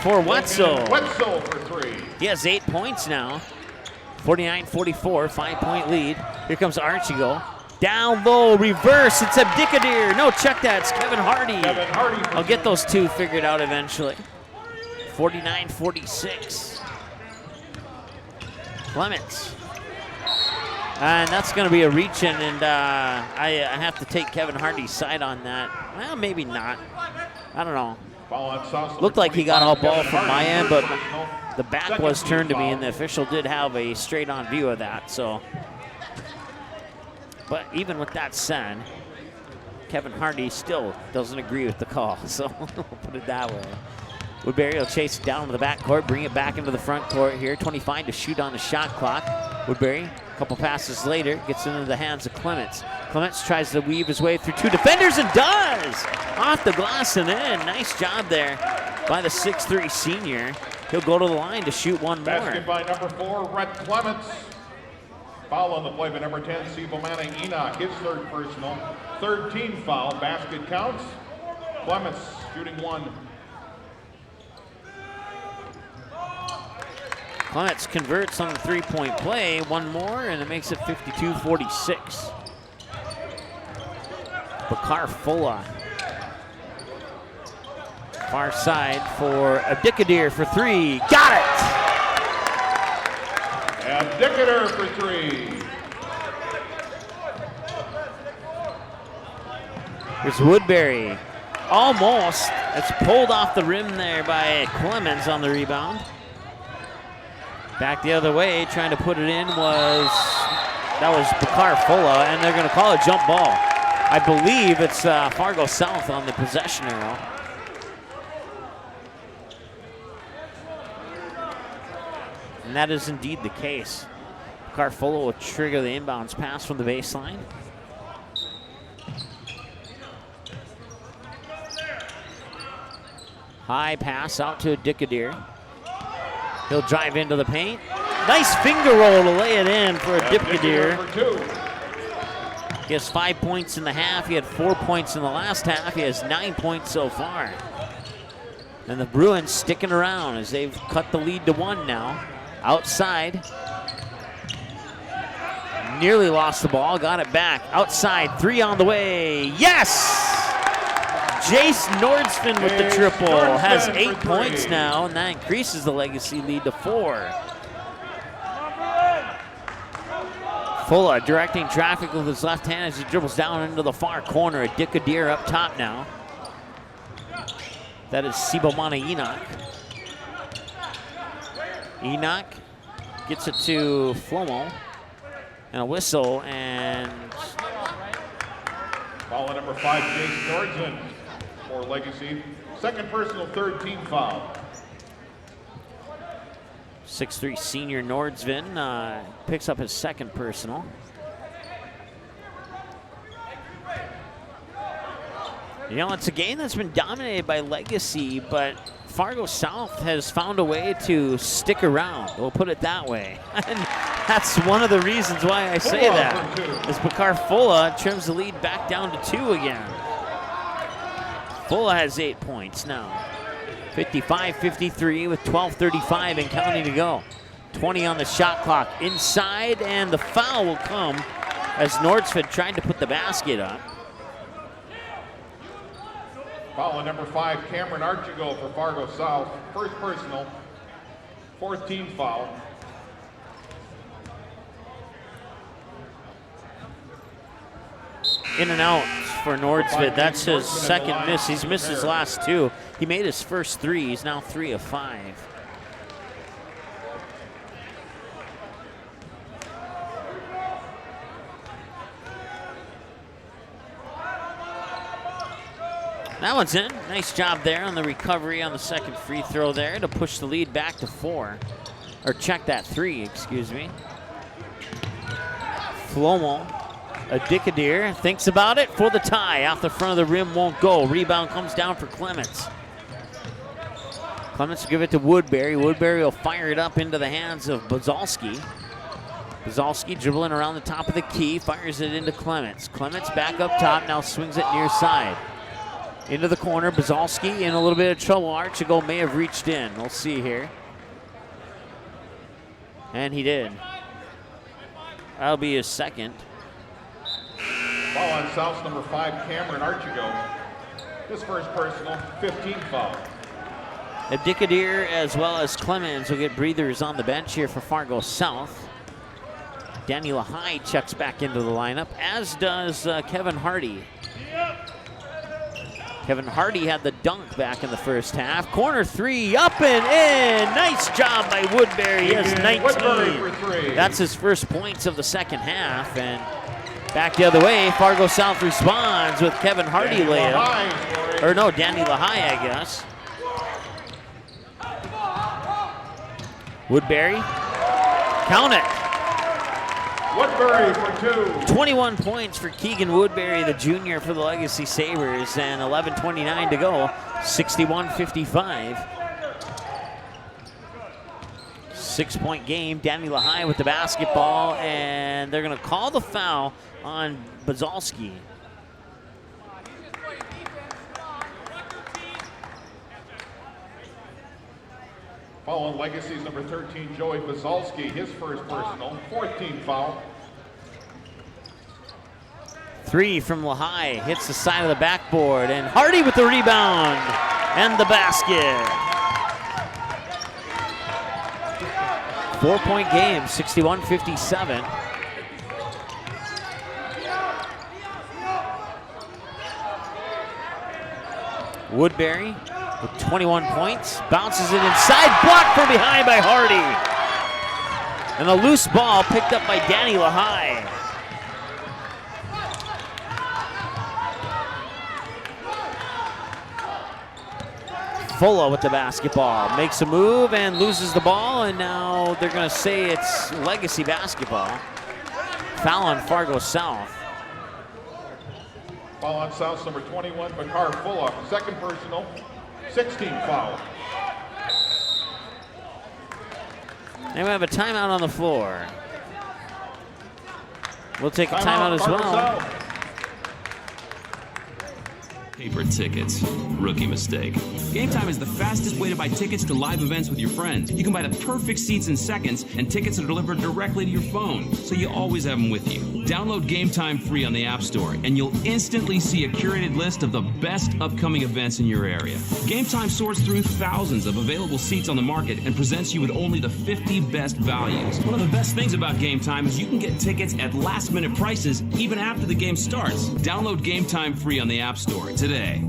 for Wetzel. Wetzel for 3. He has 8 points now. 49-44, 5-point lead. Here comes Archigo. Down low, reverse, it's Abdikadir. No, check that, it's Kevin Hardy. Kevin Hardy. I'll get those 2 figured out eventually. 49-46. Clements. And that's going to be a reach-in, and I have to take Kevin Hardy's side on that. Well, maybe not. I don't know. Looked like he got all ball from my end, but the back was turned to me, and the official did have a straight-on view of that. So, but even with that said, Kevin Hardy still doesn't agree with the call. So we'll put it that way. Woodbury will chase it down to the back court, bring it back into the front court here. 25 to shoot on the shot clock. Woodbury, a couple passes later, gets into the hands of Clements. Clements tries to weave his way through two defenders and does! Off the glass and in. Nice job there by the 6'3 senior. He'll go to the line to shoot one more. Basket by number 4, Rhett Clements. Foul on the play by number 10, Sibomana Enoch. His third personal. Third team foul. Basket counts. Clements shooting one. Clements converts on the three-point play. One more, and it makes it 52-46. Bakar Fulla. Far side for Abdikadir for three. Got it! Abdikadir for three. Here's Woodbury. Almost. It's pulled off the rim there by Clemens on the rebound. Back the other way, trying to put it in was Bakar Fulla, and they're going to call a jump ball. I believe it's Fargo South on the possession arrow. And that is indeed the case. Bakar Fulla will trigger the inbounds pass from the baseline. High pass out to Abdikadir. He'll drive into the paint. Nice finger roll to lay it in for Abdikadir. He has 5 points in the half. He had 4 points in the last half. He has 9 points so far. And the Bruins sticking around as they've cut the lead to 1 now. Outside. Nearly lost the ball. Got it back. Outside. Three on the way. Yes! Jace Nordsfin with the triple. Has 8 points now, and that increases the legacy lead to 4. Fulla directing traffic with his left hand as he dribbles down into the far corner. Abdikadir up top now. That is Sibomana Enoch. Enoch gets it to Flomo. And a whistle, and Foul on number 5, Jace Nordsfin for Legacy. Second personal, third team foul. 6'3 senior Nordsvin picks up his second personal. You know, it's a game that's been dominated by Legacy, but Fargo South has found a way to stick around. We'll put it that way. And that's one of the reasons why I say that. Is Bakar Fulla trims the lead back down to 2 again. Fulla has 8 points now. 55-53 with 12:35 and counting to go. 20 on the shot clock inside, and the foul will come as Nordsford tried to put the basket up. Foul on number 5, Cameron Archibald for Fargo South. First personal, fourth team foul. In and out for Nordsvid. That's his second miss. He's missed his last 2. He made his first 3. He's now 3 of 5. That one's in. Nice job there on the recovery on the second free throw there to push the lead back to 4. Or check that 3, excuse me. Flomo. Abdikadir thinks about it for the tie. Off the front of the rim, won't go. Rebound comes down for Clements. Clements will give it to Woodbury. Woodbury will fire it up into the hands of Bazalski. Bazalski dribbling around the top of the key, fires it into Clements. Clements back up top, now swings it near side. Into the corner, Bazalski in a little bit of trouble. Archibald may have reached in. We'll see here. And he did. That'll be his second. Foul on South's number 5, Cameron Archibald. His first personal, 15 foul. Abdikadir as well as Clemens will get breathers on the bench here for Fargo South. Danny Lahai checks back into the lineup, as does Kevin Hardy. Kevin Hardy had the dunk back in the first half. Corner 3, up and in. Nice job by Woodbury. He has 19. That's his first points of the second half. And back the other way, Fargo South responds with Kevin Hardy layup. Or no, Danny Lahai, I guess. Woodbury, count it. Woodbury for 2. 21 points for Keegan Woodbury, the junior for the Legacy Sabers, and 11:29 to go, 61-55. 6-point game. Danny Lehigh with the basketball, and they're going to call the foul on Bazalski. Foul on Legacy's number 13, Joey Bazalski, his first personal, 14th foul. 3 from Lehigh, hits the side of the backboard, and Hardy with the rebound and the basket. 4-point game, 61-57. Woodbury with 21 points, bounces it inside, blocked from behind by Hardy. And a loose ball picked up by Danny Lehigh. Fulla with the basketball, makes a move and loses the ball, and now they're going to say it's Legacy basketball. Foul on Fargo South. Foul on South's number 21, Bakar Fulla, second personal, 16th foul. And we have a timeout on the floor. We'll take a timeout as well. South. Paper tickets. Rookie mistake. Game Time is the fastest way to buy tickets to live events with your friends. You can buy the perfect seats in seconds, and tickets are delivered directly to your phone, so you always have them with you. Download Game Time free on the App Store, and you'll instantly see a curated list of the best upcoming events in your area. Game Time sorts through thousands of available seats on the market and presents you with only the 50 best values. One of the best things about Game Time is you can get tickets at last-minute prices even after the game starts. Download Game Time free on the App Store today.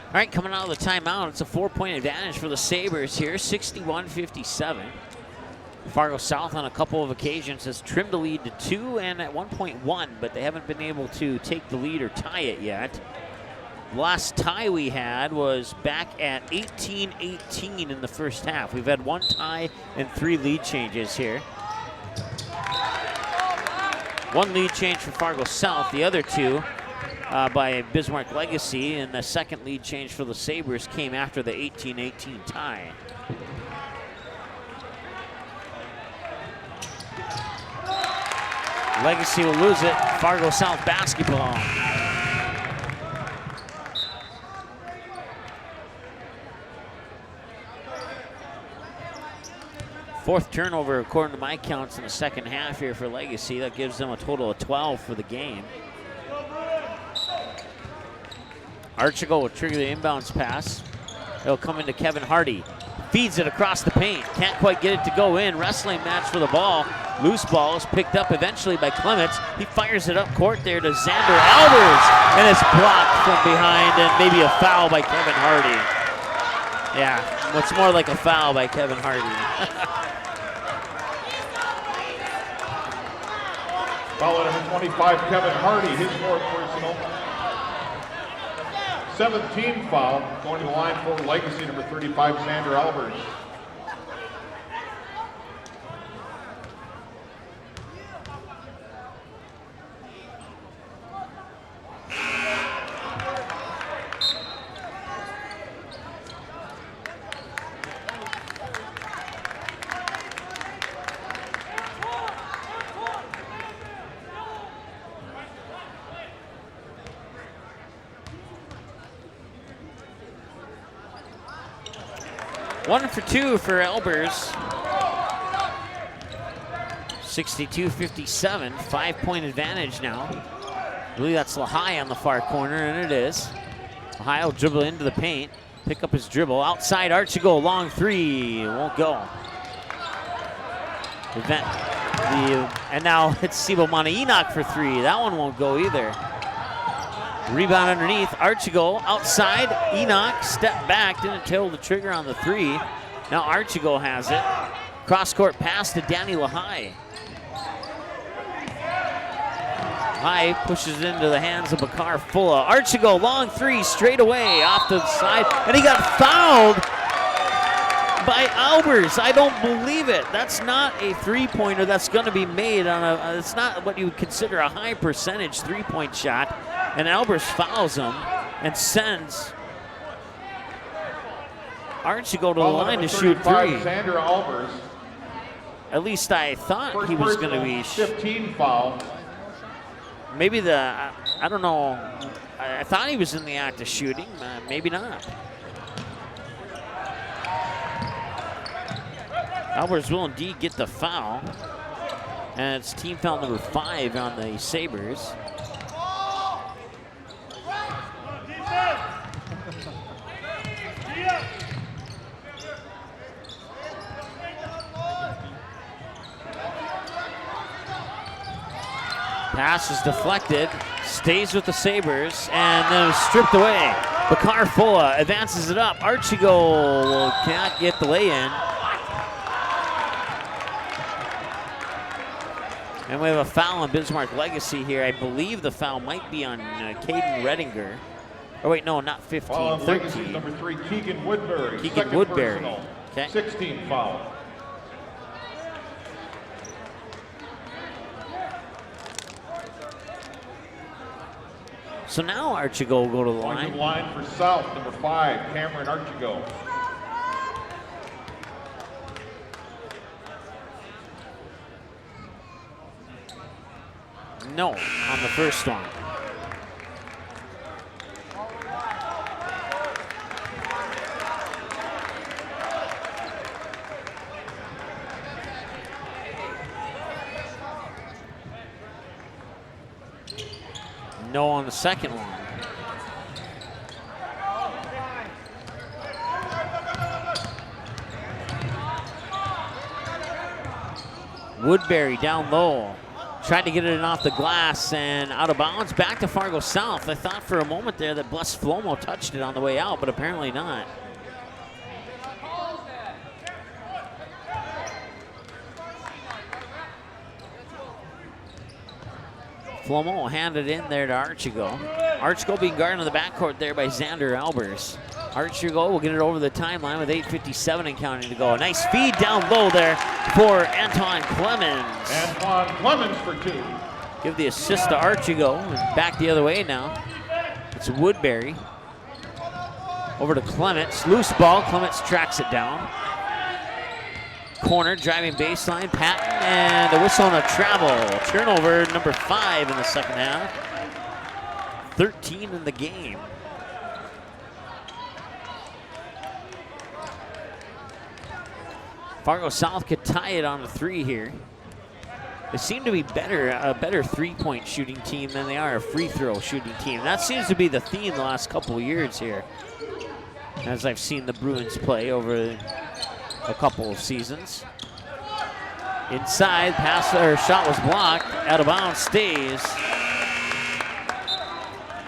All right, coming out of the timeout, it's a 4-point advantage for the Sabres here, 61-57. Fargo South on a couple of occasions has trimmed the lead to 2 and at one point 1, but they haven't been able to take the lead or tie it yet. The last tie we had was back at 18-18 in the first half. We've had 1 tie and 3 lead changes here. 1 lead change for Fargo South, the other 2 by Bismarck Legacy, and the second lead change for the Sabres came after the 18-18 tie. Legacy will lose it. Fargo South basketball. Fourth turnover according to my counts in the second half here for Legacy. That gives them a total of 12 for the game. Archibald will trigger the inbounds pass. It'll come into Kevin Hardy. Feeds it across the paint. Can't quite get it to go in. Wrestling match for the ball. Loose ball is picked up eventually by Clements. He fires it up court there to Xander Albers. And it's blocked from behind, and maybe a foul by Kevin Hardy. Yeah, what's more like a foul by Kevin Hardy. Foul at number 25, Kevin Hardy, his fourth personal. 17th foul, going to the line for Legacy, number 35, Xander Albers. One for 2 for Albers. 62-57, 5-point advantage now. I believe that's Lehigh on the far corner, and it is. Ohio dribble into the paint, pick up his dribble. Outside Archie-Go, long three, won't go. And now it's Sibo Mana-Enoch for three. That one won't go either. Rebound underneath, Archie-Go outside, Enoch step back, didn't pull the trigger on the three. Now Archie-Go has it. Cross-court pass to Danny Lahai. Lahai pushes it into the hands of Bakar Fulla. Archie-Go, long three, straight away off the side, and he got fouled by Albers. I don't believe it. That's not a three-pointer that's going to be made on a, it's not what you would consider a high percentage three-point shot. And Albers fouls him and sends Archie-Go to the line to shoot three. Xander Albers. At least I thought he was going to be 15 foul. Maybe I don't know. I thought he was in the act of shooting. Maybe not. Albers will indeed get the foul. And it's team foul number 5 on the Sabres. Pass is deflected, stays with the Sabres, and then is stripped away. Bakar Fulla advances it up. Archie-Go cannot get the lay-in. And we have a foul on Bismarck Legacy here. I believe the foul might be on Caden Redinger. Oh wait, no, not 15, 13. Number 3, Keegan Woodbury. Keegan Woodbury. Okay. 16 foul. So now Archie-Go will go to the line. Going to the line for South, number 5, Cameron Archie-Go. No, on the first one. No on the second one. Woodbury down low. Tried to get it in off the glass and out of bounds. Back to Fargo South. I thought for a moment there that Bless Flomo touched it on the way out, but apparently not. Flomo will hand it in there to Archie-Go. Archie-Go being guarded in the backcourt there by Xander Albers. Archie-Go will get it over the timeline with 8:57 and counting to go. A nice feed down low there for Anton Clemens. Anton Clemens for 2. Give the assist to Archie-Go and back the other way now. It's Woodbury. Over to Clements. Loose ball. Clements tracks it down. Corner, driving baseline, Patton, and a whistle on a travel. Turnover number 5 in the second half. 13 in the game. Fargo South could tie it on a 3 here. They seem to be a better three-point shooting team than they are a free throw shooting team. That seems to be the theme the last couple of years here, as I've seen the Bruins play over a couple of seasons. Inside, pass or shot was blocked, out of bounds, stays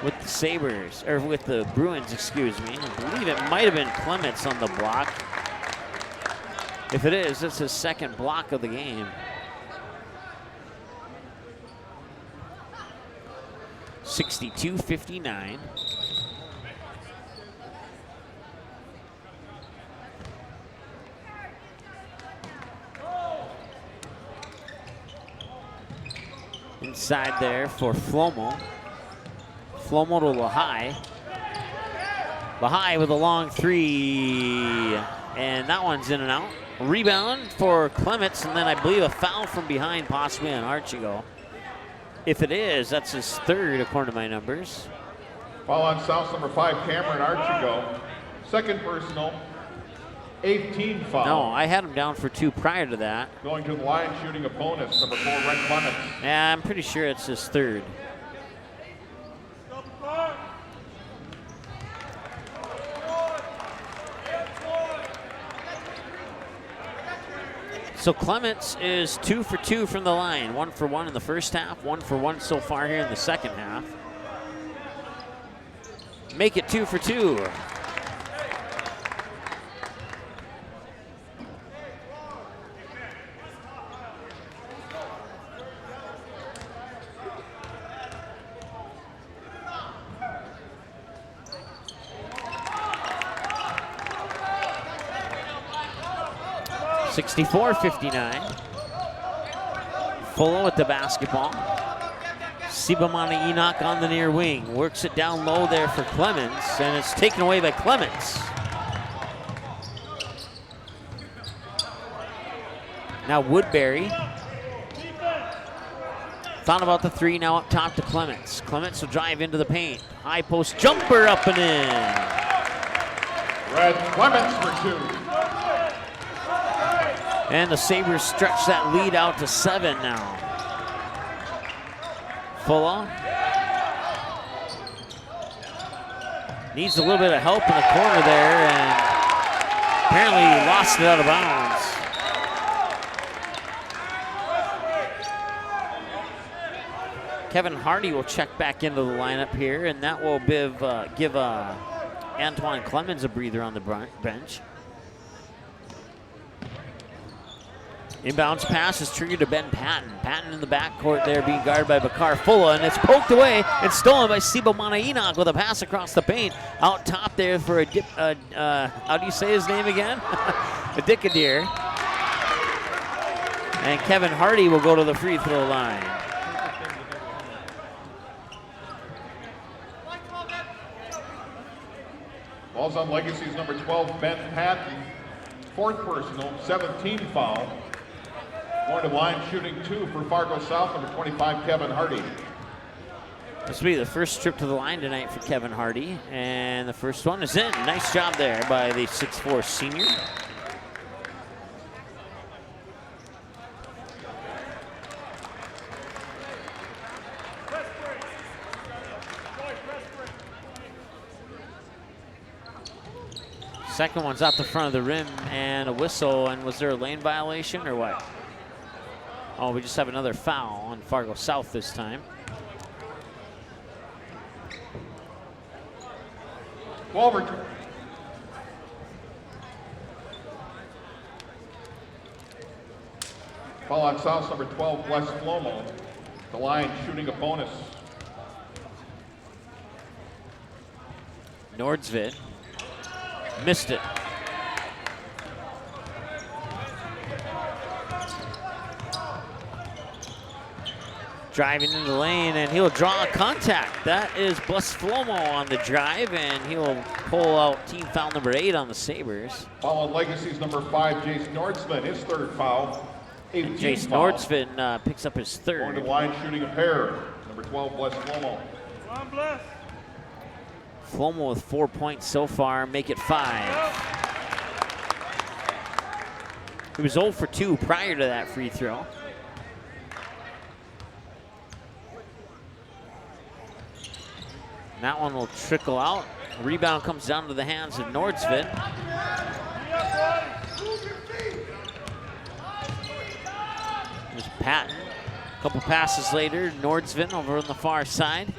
with the Sabres, or with the Bruins, excuse me. I believe it might have been Clements on the block. If it is, it's his second block of the game. (62-59). Inside there for Flomo. Flomo to Lahai. Lahai with a long 3, and that one's in and out. Rebound for Clements, and then I believe a foul from behind, possibly on Archie-Go. If it is, that's his 3rd according to my numbers. Foul on South, number 5, Cameron Archie-Go. Second personal, 18 foul. No, I had him down for 2 prior to that. Going to the line, shooting opponents, number 4, Red Clements. Yeah, I'm pretty sure it's his 3rd. So Clements is 2 for 2 from the line. 1 for 1 in the first half, 1 for 1 so far here in the second half. Make it 2 for 2. (64-59). Fuller with the basketball. Sibamana Enoch on the near wing. Works it down low there for Clements, and it's taken away by Clements. Now Woodbury. Thought about the three, now up top to Clements. Clements will drive into the paint. High post jumper up and in. Red Clements for 2. And the Sabres stretch that lead out to 7 now. Fuller needs a little bit of help in the corner there, and apparently he lost it out of bounds. Kevin Hardy will check back into the lineup here, and that will give Antoine Clemens a breather on the bench. Inbounds pass is triggered to Ben Patton. Patton in the backcourt there being guarded by Bakar Fulla, and it's poked away and stolen by Sibomana Enoch with a pass across the paint. Out top there for a how do you say his name again? A Dickadeer. And Kevin Hardy will go to the free throw line. Ball's on Legacy's number 12, Ben Patton. 4th personal, 17 foul. Going to line shooting 2 for Fargo South, number 25, Kevin Hardy. This will be the first trip to the line tonight for Kevin Hardy, and the first one is in. Nice job there by the 6'4" senior. Second one's out the front of the rim and a whistle, and was there a lane violation or what? Oh, we just have another foul on Fargo South this time. Foul on South, number 12, Wes Flomo. The line shooting a bonus. Nordsvid missed it. Driving into the lane, and he'll draw a contact. That is Bless Flomo on the drive, and he'll pull out team foul number 8 on the Sabres. Foul on Legacy's number 5, Jace Nordsman, his 3rd foul. Jace Nordsman picks up his 3rd. Going to the line shooting a pair, number 12, Bless Flomo. Come on, Bless. Flomo with 4 points so far, make it 5. He was 0 for 2 prior to that free throw. That one will trickle out. Rebound comes down to the hands of Nordsvid. There's Patton. A couple passes later, Nordsvid over on the far side.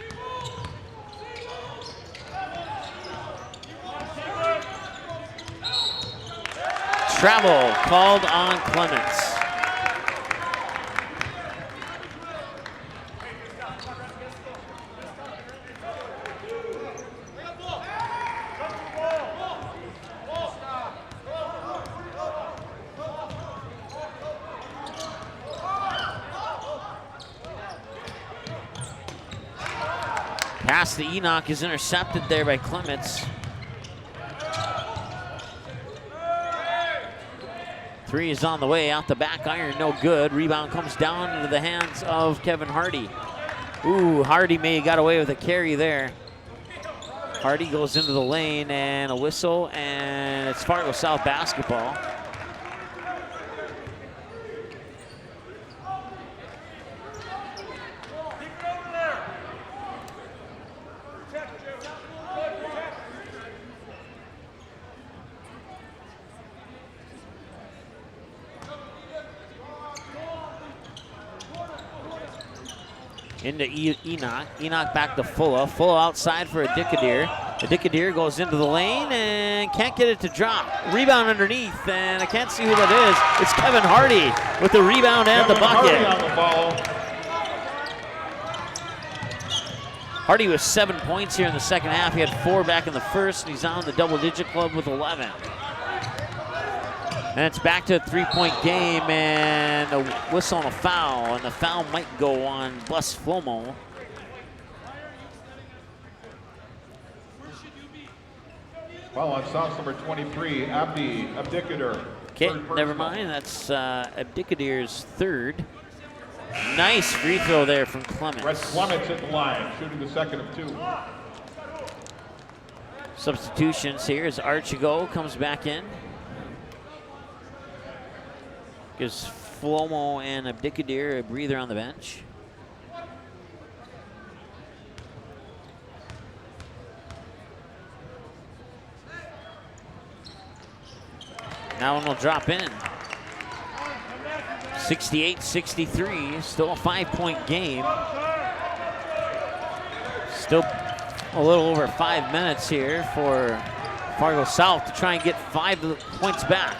Travel called on Clements. Pass to Enoch is intercepted there by Clements. 3 is on the way, out the back iron, no good. Rebound comes down into the hands of Kevin Hardy. Ooh, Hardy may have got away with a carry there. Hardy goes into the lane and a whistle, and it's Fargo South basketball. into Enoch. Enoch back to Fulla. Fulla outside for Adikadir. Adikadir goes into the lane and can't get it to drop. Rebound underneath, and I can't see who that is. It's Kevin Hardy with the rebound and the bucket. Hardy on the ball. Hardy with 7 points here in the second half. He had 4 back in the first, and he's on the double-digit club with 11. And it's back to a 3-point game, and a whistle and a foul, and the foul might go on Bus Flomo. Foul on South number 23, Abdikadir. Okay, never mind. That's Abdikadir's third. Nice free throw there from Clements. Brett Clements at the line, shooting the second of 2. Substitutions here as Archigo comes back in. Gives Flomo and Abdikadir a breather on the bench. Now one will drop in. 68-63, still a 5-point game. Still a little over 5 minutes here for Fargo South to try and get 5 points back.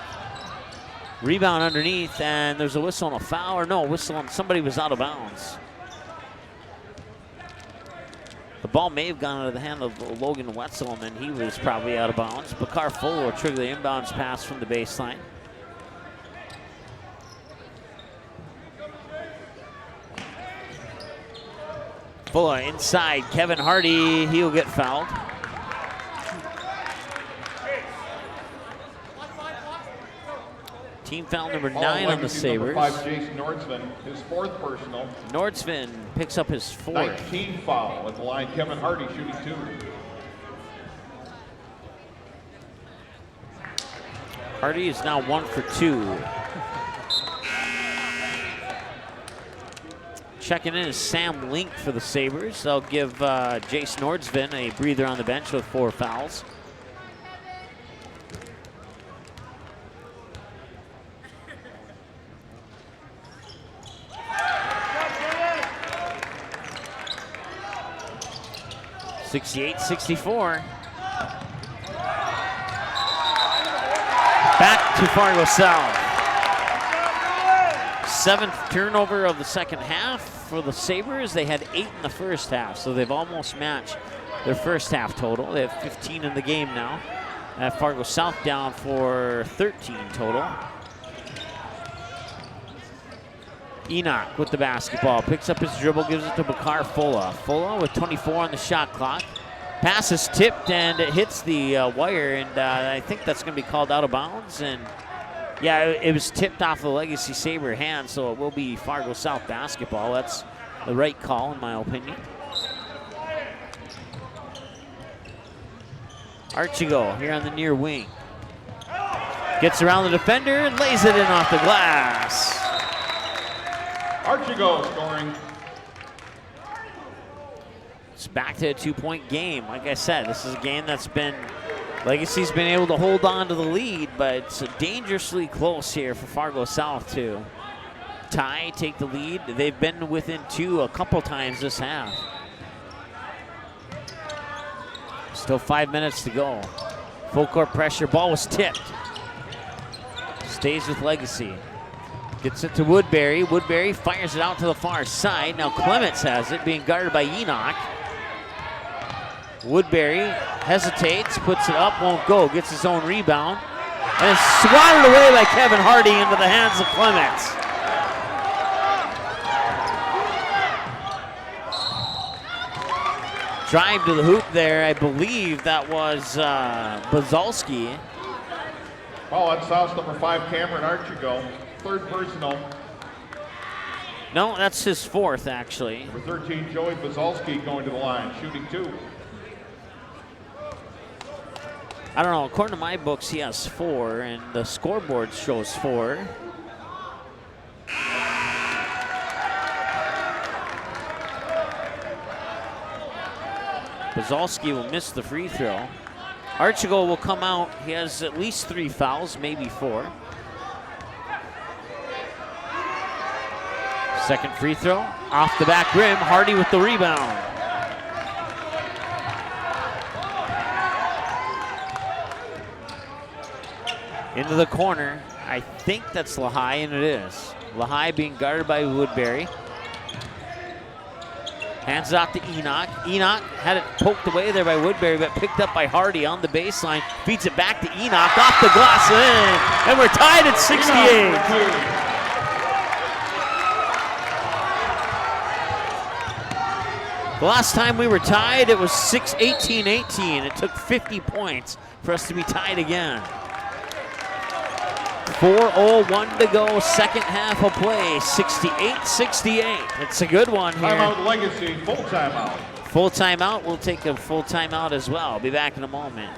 Rebound underneath, and there's a whistle and a foul, or no, whistle and somebody was out of bounds. The ball may have gone out of the hand of Logan Wetzel, and he was probably out of bounds. Bakar Full will trigger the inbounds pass from the baseline. Fuller inside, Kevin Hardy, he'll get fouled. Team foul number 9 on the Sabers. Number 5, Jason Nordsvin, his 4th personal. Nordsvin picks up his 4th. 19 foul at the line. Kevin Hardy shooting 2. Hardy is now 1 for 2. Checking in is Sam Link for the Sabers. They'll give Jace Nordsvin a breather on the bench with 4 fouls. (68-64). Back to Fargo South. 7th turnover of the second half for the Sabres. They had 8 in the first half, so they've almost matched their first half total. They have 15 in the game now. Fargo South down for 13 total. Enoch with the basketball, picks up his dribble, gives it to Bakar Fulla. Fulla with 24 on the shot clock. Pass is tipped and it hits the wire, and I think that's going to be called out of bounds. And yeah, it was tipped off the Legacy Sabre hand, so it will be Fargo South basketball. That's the right call, in my opinion. Archigo here on the near wing. Gets around the defender and lays it in off the glass. Archigo scoring. It's back to a 2-point game. Like I said, this is a game that's been, Legacy's been able to hold on to the lead, but it's dangerously close here for Fargo South to tie, take the lead. They've been within 2 a couple times this half. Still 5 minutes to go. Full court pressure, ball was tipped. Stays with Legacy. Gets it to Woodbury. Woodbury fires it out to the far side. Now Clements has it, being guarded by Enoch. Woodbury hesitates, puts it up, won't go, gets his own rebound, and it's swatted away by Kevin Hardy into the hands of Clements. Drive to the hoop there, I believe that was Bazalski. Ball on South number 5, Cameron Archigo. 3rd personal. No, that's his 4th, actually. Number 13, Joey Bazalski going to the line, shooting 2. I don't know, according to my books, he has 4, and the scoreboard shows 4. Bazalski will miss the free throw. Archigo will come out. He has at least 3 fouls, maybe 4. Second free throw, off the back rim, Hardy with the rebound. Into the corner, I think that's Lehigh, and it is. Lehigh being guarded by Woodbury. Hands it off to Enoch. Enoch had it poked away there by Woodbury, but picked up by Hardy on the baseline. Feeds it back to Enoch, off the glass and in. And we're tied at 68. The last time we were tied, it was 18-18. It took 50 points for us to be tied again. 4:01 to go, second half of play, 68-68. It's a good one here. Timeout Legacy, full timeout. Full timeout, we'll take a full timeout as well. I'll be back in a moment.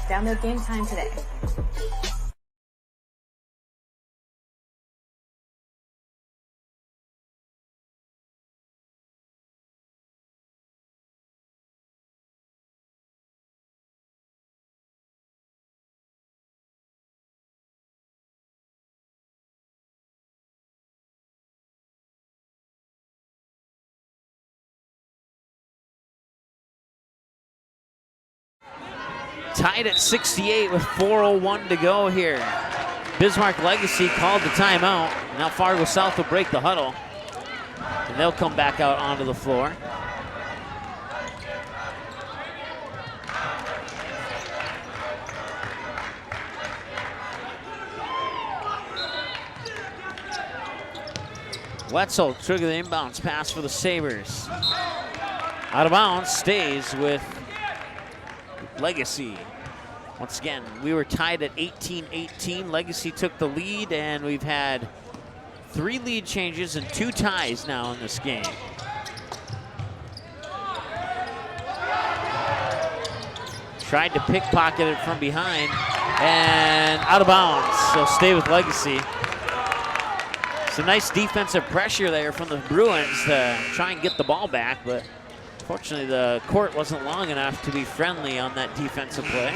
Download Game Time today. Tied at 68 with 4:01 to go here. Bismarck Legacy called the timeout. Now Fargo South will break the huddle, and they'll come back out onto the floor. Wetzel trigger the inbounds pass for the Sabers. Out of bounds, stays with Legacy. Once again, we were tied at 18-18. Legacy took the lead, and we've had 3 lead changes and 2 ties now in this game. Tried to pickpocket it from behind, and out of bounds, so stay with Legacy. Some nice defensive pressure there from the Bruins to try and get the ball back, but fortunately the court wasn't long enough to be friendly on that defensive play.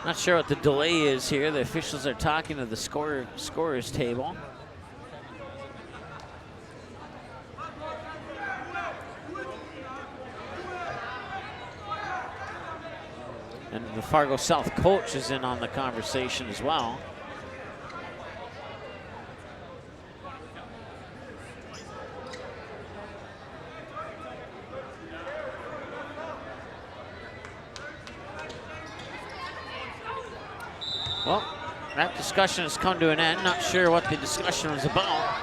Not sure what the delay is here. The officials are talking to the scorer's table. And the Fargo South coach is in on the conversation as well. Well, that discussion has come to an end. Not sure what the discussion was about.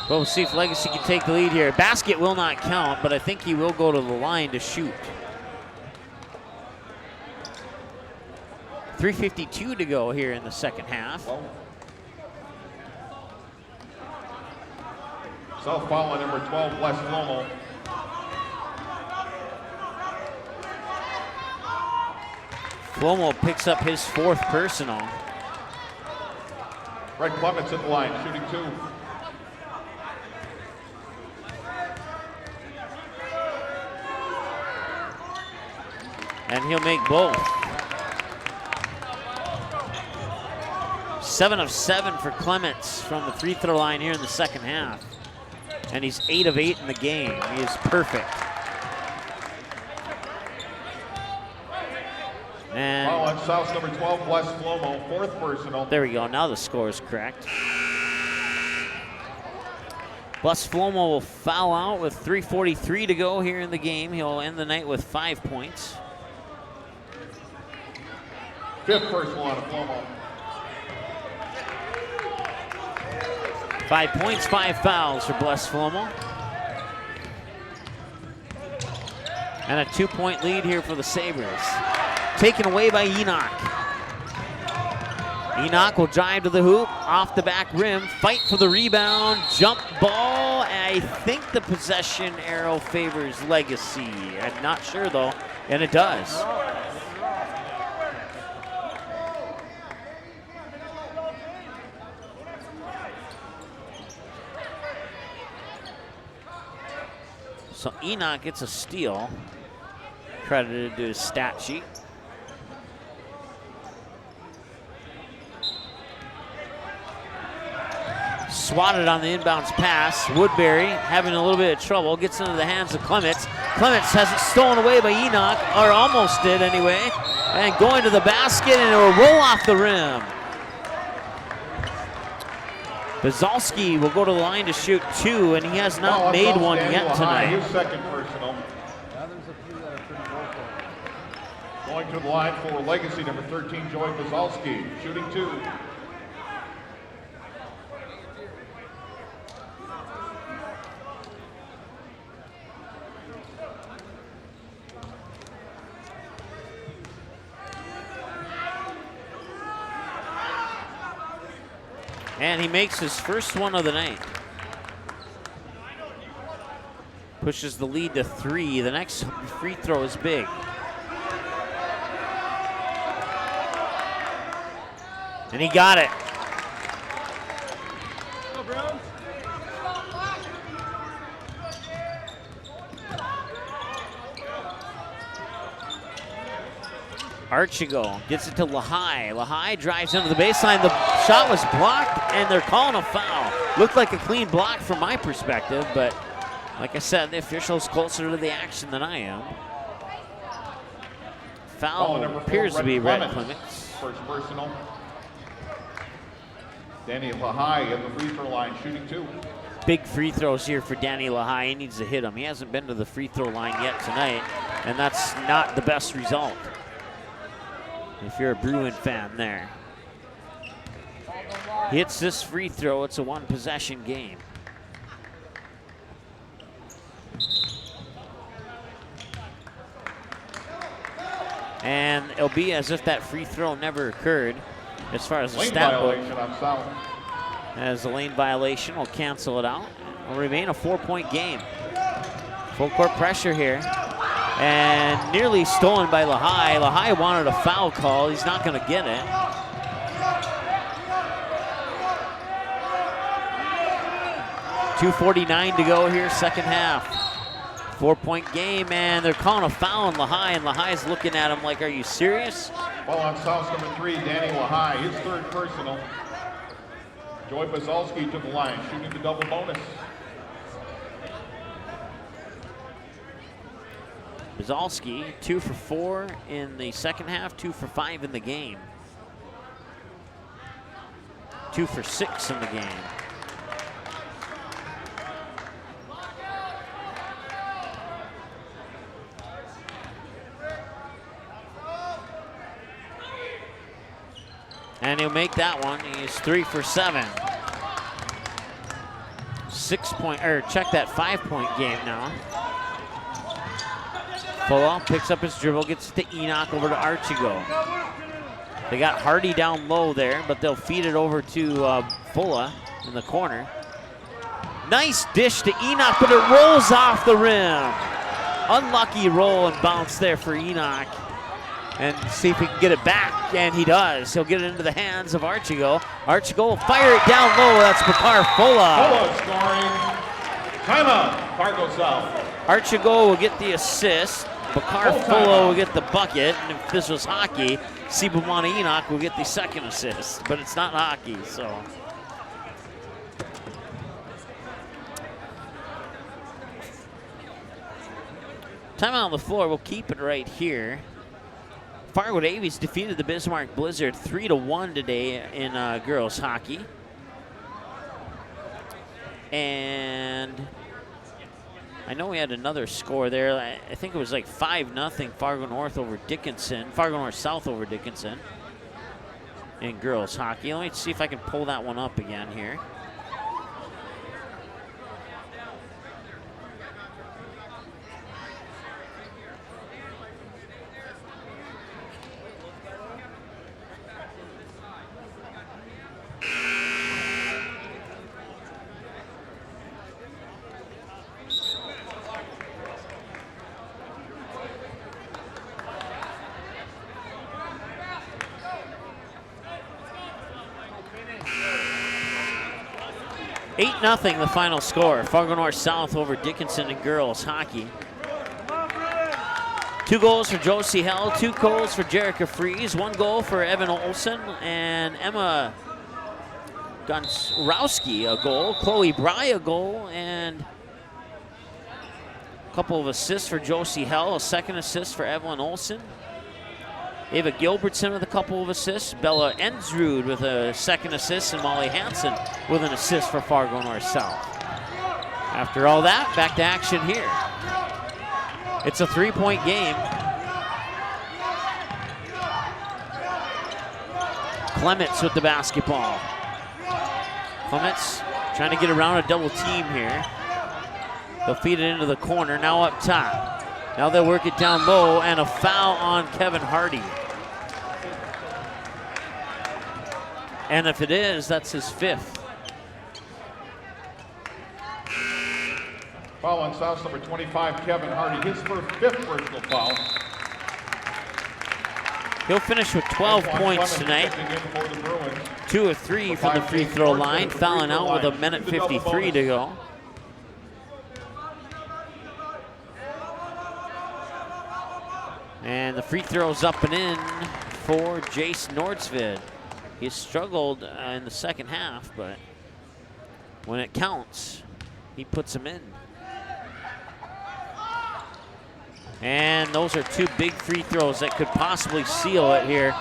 But we'll see if Legacy can take the lead here. Basket will not count, but I think he will go to the line to shoot. 3:52 to go here in the second half. South foul on number 12, Wes Flomo. Flomo picks up his 4th personal. Red Clements at the line, shooting 2. And he'll make both. 7 of 7 for Clements from the free throw line here in the second half. And he's 8 of 8 in the game. He is perfect. And foul on South's number 12, Wes Flomo, 4th personal. There we go. Now the score is correct. Bus Flomo will foul out with 3:43 to go here in the game. He'll end the night with 5 points. 5th personal on Flomo. 5 points, 5 fouls for Bless Flomo. And a 2-point lead here for the Sabres. Taken away by Enoch. Enoch will drive to the hoop, off the back rim, fight for the rebound, jump ball. I think the possession arrow favors Legacy. I'm not sure though, and it does. So Enoch gets a steal, credited to his stat sheet. Swatted on the inbounds pass. Woodbury having a little bit of trouble, gets into the hands of Clements. Clements has it stolen away by Enoch, or almost did anyway, and going to the basket, and it will roll off the rim. Bazalski will go to the line to shoot 2, and he has not made one yet tonight. His 2nd personal. Going to the line for Legacy, number 13, Joey Bazalski, shooting 2. And he makes his first one of the night. Pushes the lead to 3. The next free throw is big. And he got it. Archigo gets it to Lahai. Lahai drives into the baseline. The shot was blocked, and they're calling a foul. Looked like a clean block from my perspective, but like I said, the official's closer to the action than I am. Foul appears to be Red Clements. First personal. Danny Lahai at the free throw line, shooting 2. Big free throws here for Danny Lahai. He needs to hit them. He hasn't been to the free throw line yet tonight, and that's not the best result if you're a Bruin fan there. Hits this free throw, it's a 1-possession game. And it'll be as if that free throw never occurred as far as the stat book. As a lane violation will cancel it out. It'll remain a 4-point game. Full court pressure here. And nearly stolen by Lahai. Lahai wanted a foul call. He's not going to get it. .249 to go here, second half. 4-point game, and they're calling a foul on Lahai, and Lahai's looking at him like, are you serious? Ball on South, number 3, Danny Lahai, his 3rd personal. Joey Bazalski to the line, shooting the double bonus. Bazalski, 2 for 4 in the second half, 2 for 5 in the game. 2 for 6 in the game. And he'll make that one. He's 3 for 7. 5 point game now. Fuller picks up his dribble, gets it to Enoch, over to Archigo. They got Hardy down low there, but they'll feed it over to Fuller in the corner. Nice dish to Enoch, but it rolls off the rim. Unlucky roll and bounce there for Enoch. And see if he can get it back, and he does. He'll get it into the hands of Archigo. Archigo will fire it down low. That's Bakar Fuller. Fuller scoring. Timeout, Fargo South. Archigo will get the assist. Bakar Fuller will get the bucket. And if this was hockey, Sibumana Enoch will get the second assist. But it's not hockey, so. Timeout on the floor. We'll keep it right here. Fargo Davies defeated the Bismarck Blizzard 3-1 today in girls hockey. And I know we had another score there. I think it was like 5-0 Fargo North over Dickinson. Fargo North South over Dickinson. in girls hockey. Let me see if I can pull that one up again here. Nothing the final score. Fargo North South over Dickinson in girls hockey. 2 goals for Josie Hell, 2 goals for Jerica Fries, 1 goal for Evan Olson, and Emma Gonzrowski a goal, Chloe Bry a goal, and a couple of assists for Josie Hell, a 2nd assist for Evelyn Olson. Ava Gilbertson with a couple of assists, Bella Ensrud with a 2nd assist, and Molly Hansen with an assist for Fargo North South. After all that, back to action here. It's a 3-point game. Clements with the basketball. Clements trying to get around a double team here. They'll feed it into the corner, now up top. Now they'll work it down low, and a foul on Kevin Hardy. And if it is, that's his 5th. Foul on South's number 25, Kevin Hardy, his 5th personal foul. He'll finish with 12 points tonight. 2 of 3 from the free throw line, fouling out with 1:53 to go. And the free throw's up and in for Jace Nordsvid. He struggled in the second half, but when it counts, he puts them in. And those are 2 big free throws that could possibly seal it here.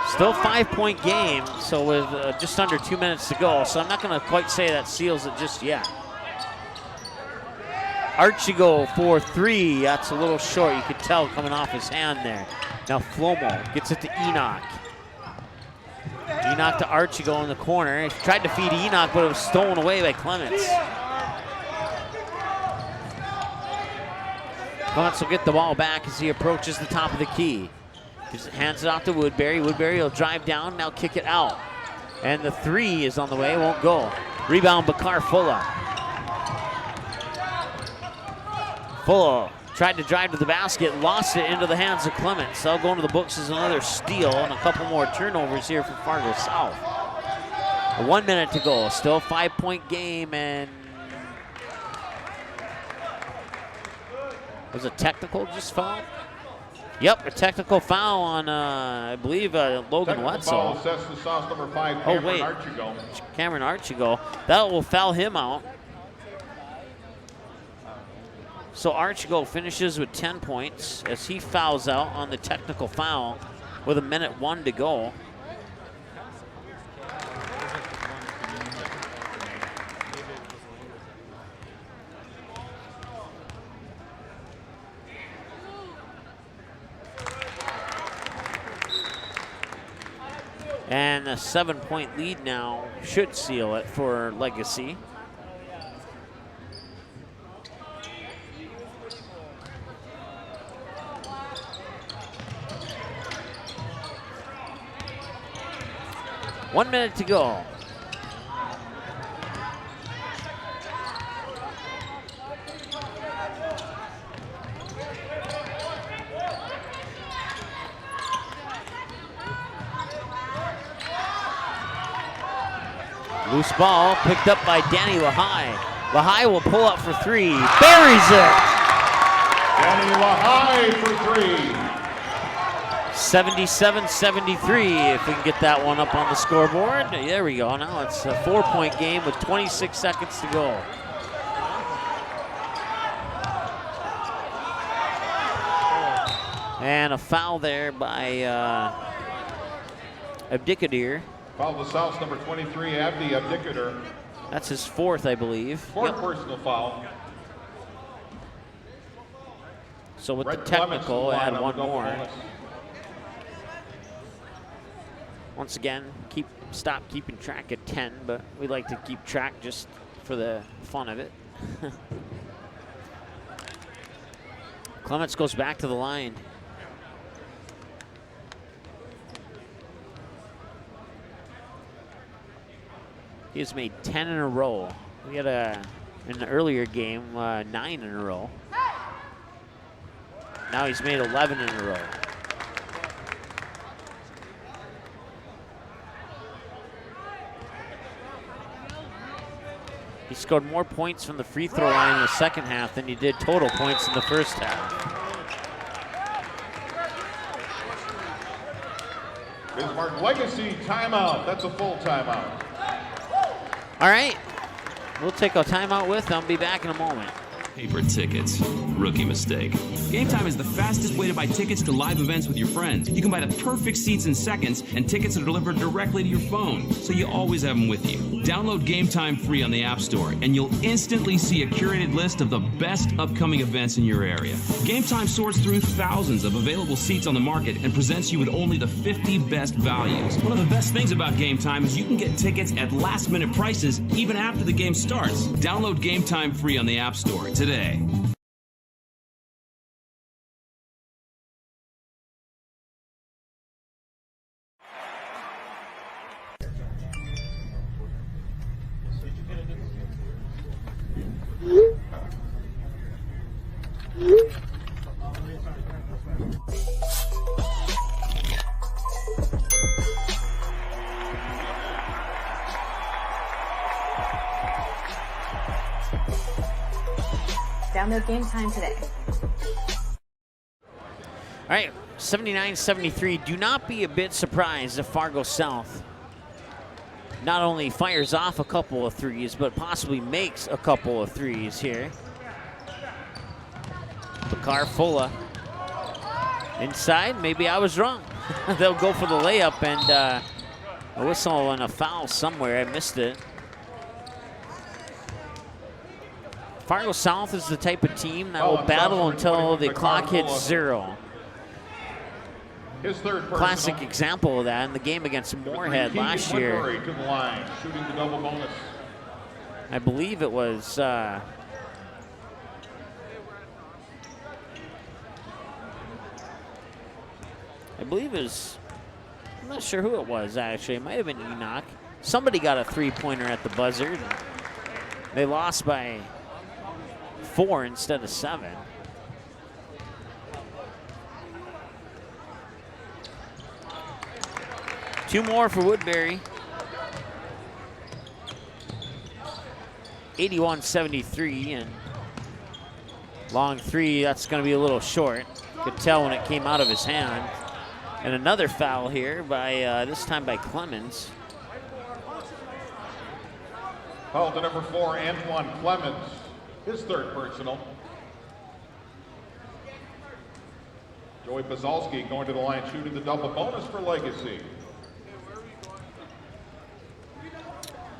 Still 5-point game, so with just under 2 minutes to go, so I'm not going to quite say that seals it just yet. Archibald for 3. That's a little short. You could tell coming off his hand there. Now Flomo gets it to Enoch. Enoch to Archibald in the corner. He tried to feed Enoch, but it was stolen away by Clements. Clements will get the ball back as he approaches the top of the key. Just hands it off to Woodbury. Woodbury will drive down, now kick it out. And the 3 is on the way, won't go. Rebound, Bakar Fulla. Fulla tried to drive to the basket, lost it into the hands of Clements. That'll go into the books as another steal and a couple more turnovers here for Fargo South. 1 minute to go, still a 5-point game, and was a technical just foul? Yep, a technical foul on, I believe, Logan Wetzel. Number 5, Cameron Archibald. Cameron Archibald. That will foul him out. So Archibald finishes with 10 points as he fouls out on the technical foul with 1:01 to go. And a 7-point lead now should seal it for Legacy. One minute to go. Loose ball picked up by Danny Lahai. Lahai will pull up for 3. Buries it. Danny Lahai for 3. 77-73, if we can get that one up on the scoreboard. There we go. Now it's a 4-point game with 26 seconds to go. And a foul there by Abdikadir. Foul the South's number 23, Abdi Abdikadir. That's his 4th, I believe. 4th personal foul. So with the technical, add one more. Once again, stop keeping track at 10, but we like to keep track just for the fun of it. Clements goes back to the line. He has made 10 in a row. We had in the earlier game, 9 in a row. Now he's made 11 in a row. He scored more points from the free throw line in the second half than he did total points in the first half. Bismarck Legacy timeout. That's a full timeout. All right, we'll take a timeout with them. Be back in a moment. Paper tickets. Rookie mistake. Game Time is the fastest way to buy tickets to live events with your friends. You can buy the perfect seats in seconds, and tickets are delivered directly to your phone, so you always have them with you. Download Game Time free on the App Store, and you'll instantly see a curated list of the best upcoming events in your area. Game Time sorts through thousands of available seats on the market and presents you with only the 50 best values. One of the best things about Game Time is you can get tickets at last-minute prices even after the game starts. Download Game Time free on the App Store today. Download Game Time today. All right, 79-73. Do not be a bit surprised if Fargo South not only fires off a couple of threes, but possibly makes a couple of threes here. Bakar Fulla inside. Maybe I was wrong. They'll go for the layup and a whistle and a foul somewhere. I missed it. Fargo South is the type of team that will battle until the clock hits 0. His third Classic example of that in the game against Moorhead last year. To the line, shooting the double bonus. I believe it was I believe it was, I'm not sure who it was actually. It might have been Enoch. Somebody got a three-pointer at the buzzer. And they lost by 4 instead of 7. Two more for Woodbury. 81-73, and long three, that's going to be a little short. Could tell when it came out of his hand. And another foul here by, this time by Clemens. Foul to number 4, Antoine Clemens. His third personal. Joey Bazalski going to the line, shooting the double bonus for Legacy.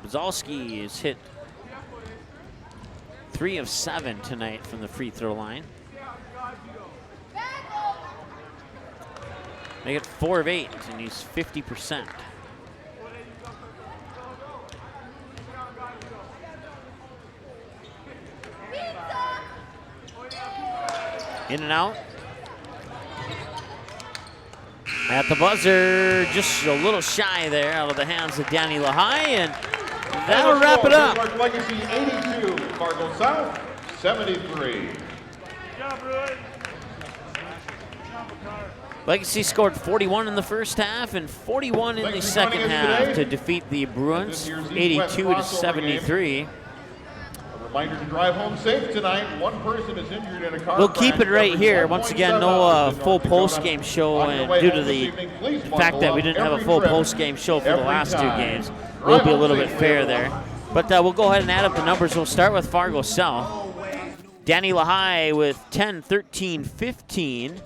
Bazalski has hit 3 of 7 tonight from the free throw line. They get 4 of 8, and he's 50%. In and out. At the buzzer, just a little shy there out of the hands of Danny Lahai, and that'll wrap it up. Legacy 82, Fargo South 73. Legacy scored 41 in the first half and 41 in the second half to defeat the Bruins 82-73. Reminder to drive home safe tonight. One person is injured in a car. We'll keep it right here. Once again, no full post-game show, and due to the fact that we didn't have a full post-game show for the last 2 games, we'll be a little bit fair there. But we'll go ahead and add up the numbers. We'll start with Fargo South. Danny Lahai with 10, 13, 15.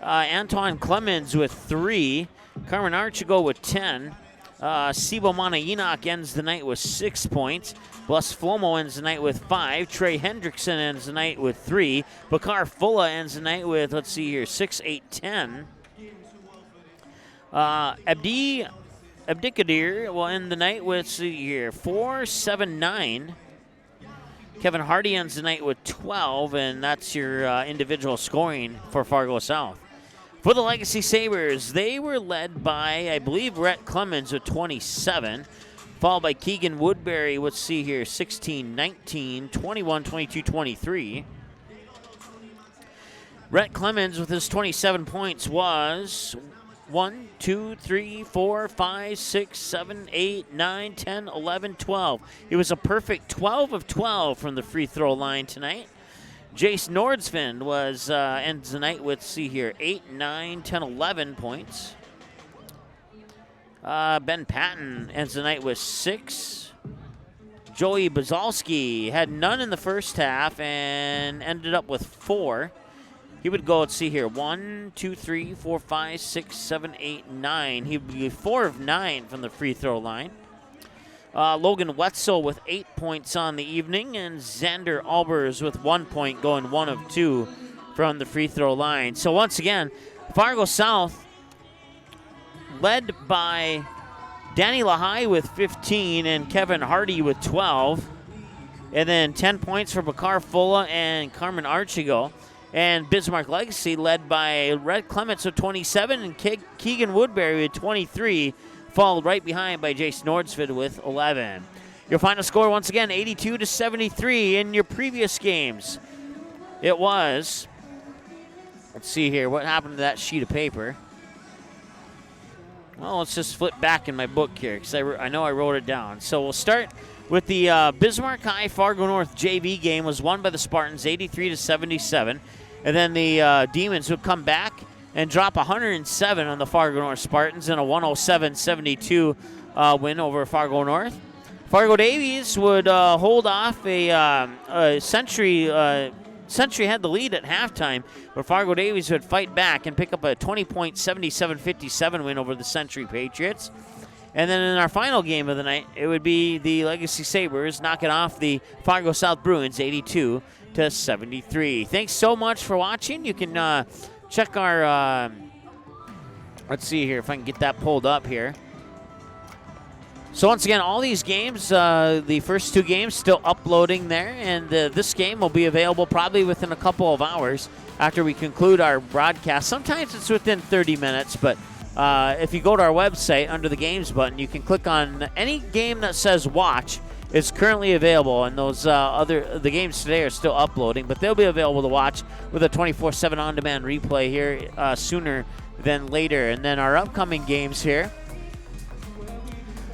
Anton Clemens with 3. Carmen Archigo with 10. Sibo Mana Enoch ends the night with 6 points. Bless Flomo ends the night with 5. Trey Hendrickson ends the night with 3. Bakar Fulla ends the night with, 6, 8, 10. Abdi Abdikadir will end the night with, see here, 4-7-9. Kevin Hardy ends the night with 12, and that's your individual scoring for Fargo South. For the Legacy Sabers, they were led by, I believe, Rhett Clemens with 27, followed by Keegan Woodbury, let's see here, 16-19, 21-22, 23. Rhett Clemens with his 27 points was 1, 2, 3, 4, 5, 6, 7, 8, 9, 10, 11, 12. He was a perfect 12 of 12 from the free throw line tonight. Jace Nordsvin was ends the night with, see here, 8, 9, 10, 11 points. Ben Patton ends the night with 6. Joey Bazalski had none in the first half and ended up with 4. He would go, let's see here, 1, 2, 3, 4, 5, 6, 7, 8, 9. He would be 4 of 9 from the free throw line. Logan Wetzel with 8 points on the evening, and Xander Albers with 1 point, going 1 of 2 from the free throw line. So once again, Fargo South led by Danny Lahai with 15 and Kevin Hardy with 12. And then 10 points for Bakar Fulla and Carmen Archigo. And Bismarck Legacy led by Red Clements with 27 and Keegan Woodbury with 23, followed right behind by Jace Nordsvid with 11. Your final score, once again, 82-73. In your previous games, it was, let's see here, what happened to that sheet of paper? Well, let's just flip back in my book here because I know I wrote it down. So we'll start with the Bismarck High Fargo North JV game. Was won by the Spartans 83-77. And then the Demons would come back and drop 107 on the Fargo North Spartans in a 107-72 win over Fargo North. Fargo Davies would hold off a Century. Century had the lead at halftime, but Fargo Davies would fight back and pick up a 20-point 77-57 win over the Century Patriots. And then in our final game of the night, it would be the Legacy Sabers knocking off the Fargo South Bruins 82-73. Thanks so much for watching. You can check our, let's see here if I can get that pulled up here. So once again, all these games, the first 2 games still uploading there, and this game will be available probably within a couple of hours after we conclude our broadcast. Sometimes it's within 30 minutes, but if you go to our website under the games button, you can click on any game that says watch. It's currently available, and those the games today are still uploading, but they'll be available to watch with a 24/7 on-demand replay here sooner than later. And then our upcoming games here.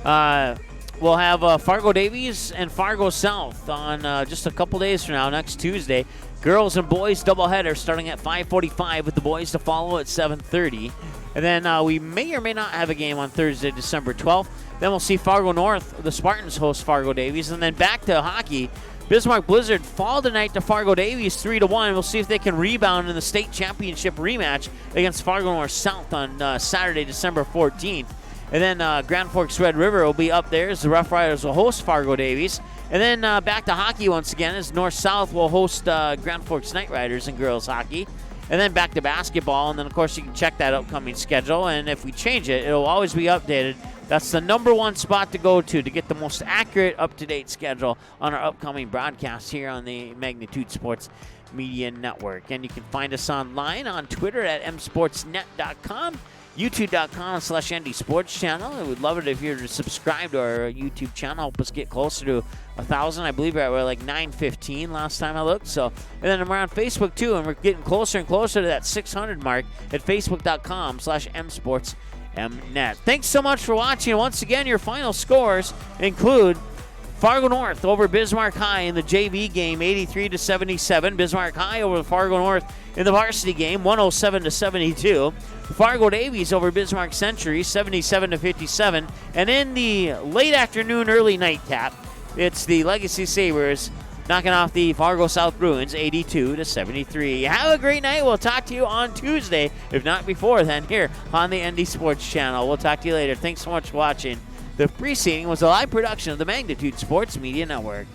We'll have Fargo Davies and Fargo South on just a couple days from now, next Tuesday. Girls and boys doubleheader starting at 5:45 with the boys to follow at 7:30. And then we may or may not have a game on Thursday, December 12th. Then we'll see Fargo North, the Spartans host Fargo Davies. And then back to hockey. Bismarck Blizzard fall tonight to Fargo Davies 3-1. We'll see if they can rebound in the state championship rematch against Fargo North South on Saturday, December 14th. And then Grand Forks Red River will be up there as the Rough Riders will host Fargo Davies. And then back to hockey once again as North-South will host Grand Forks Knight Riders in girls hockey. And then back to basketball. And then, of course, you can check that upcoming schedule. And if we change it, it'll always be updated. That's the #1 spot to go to get the most accurate, up-to-date schedule on our upcoming broadcasts here on the Magnitude Sports Media Network. And you can find us online on Twitter at msportsnet.com. YouTube.com/ND Sports Channel. I would love it if you were to subscribe to our YouTube channel. Help us get closer to 1,000. I believe we're like 915 last time I looked. So, and then we're on Facebook too, and we're getting closer and closer to that 600 mark at Facebook.com/msportsmnet. Thanks so much for watching. Once again, your final scores include Fargo North over Bismarck High in the JV game, 83-77. Bismarck High over Fargo North in the varsity game, 107-72. Fargo Davies over Bismarck Century, 77-57. And in the late afternoon, early nightcap, it's the Legacy Sabers knocking off the Fargo South Bruins, 82-73. Have a great night. We'll talk to you on Tuesday, if not before then, here on the ND Sports Channel. We'll talk to you later. Thanks so much for watching. The preceding was a live production of the Magnitude Sports Media Network.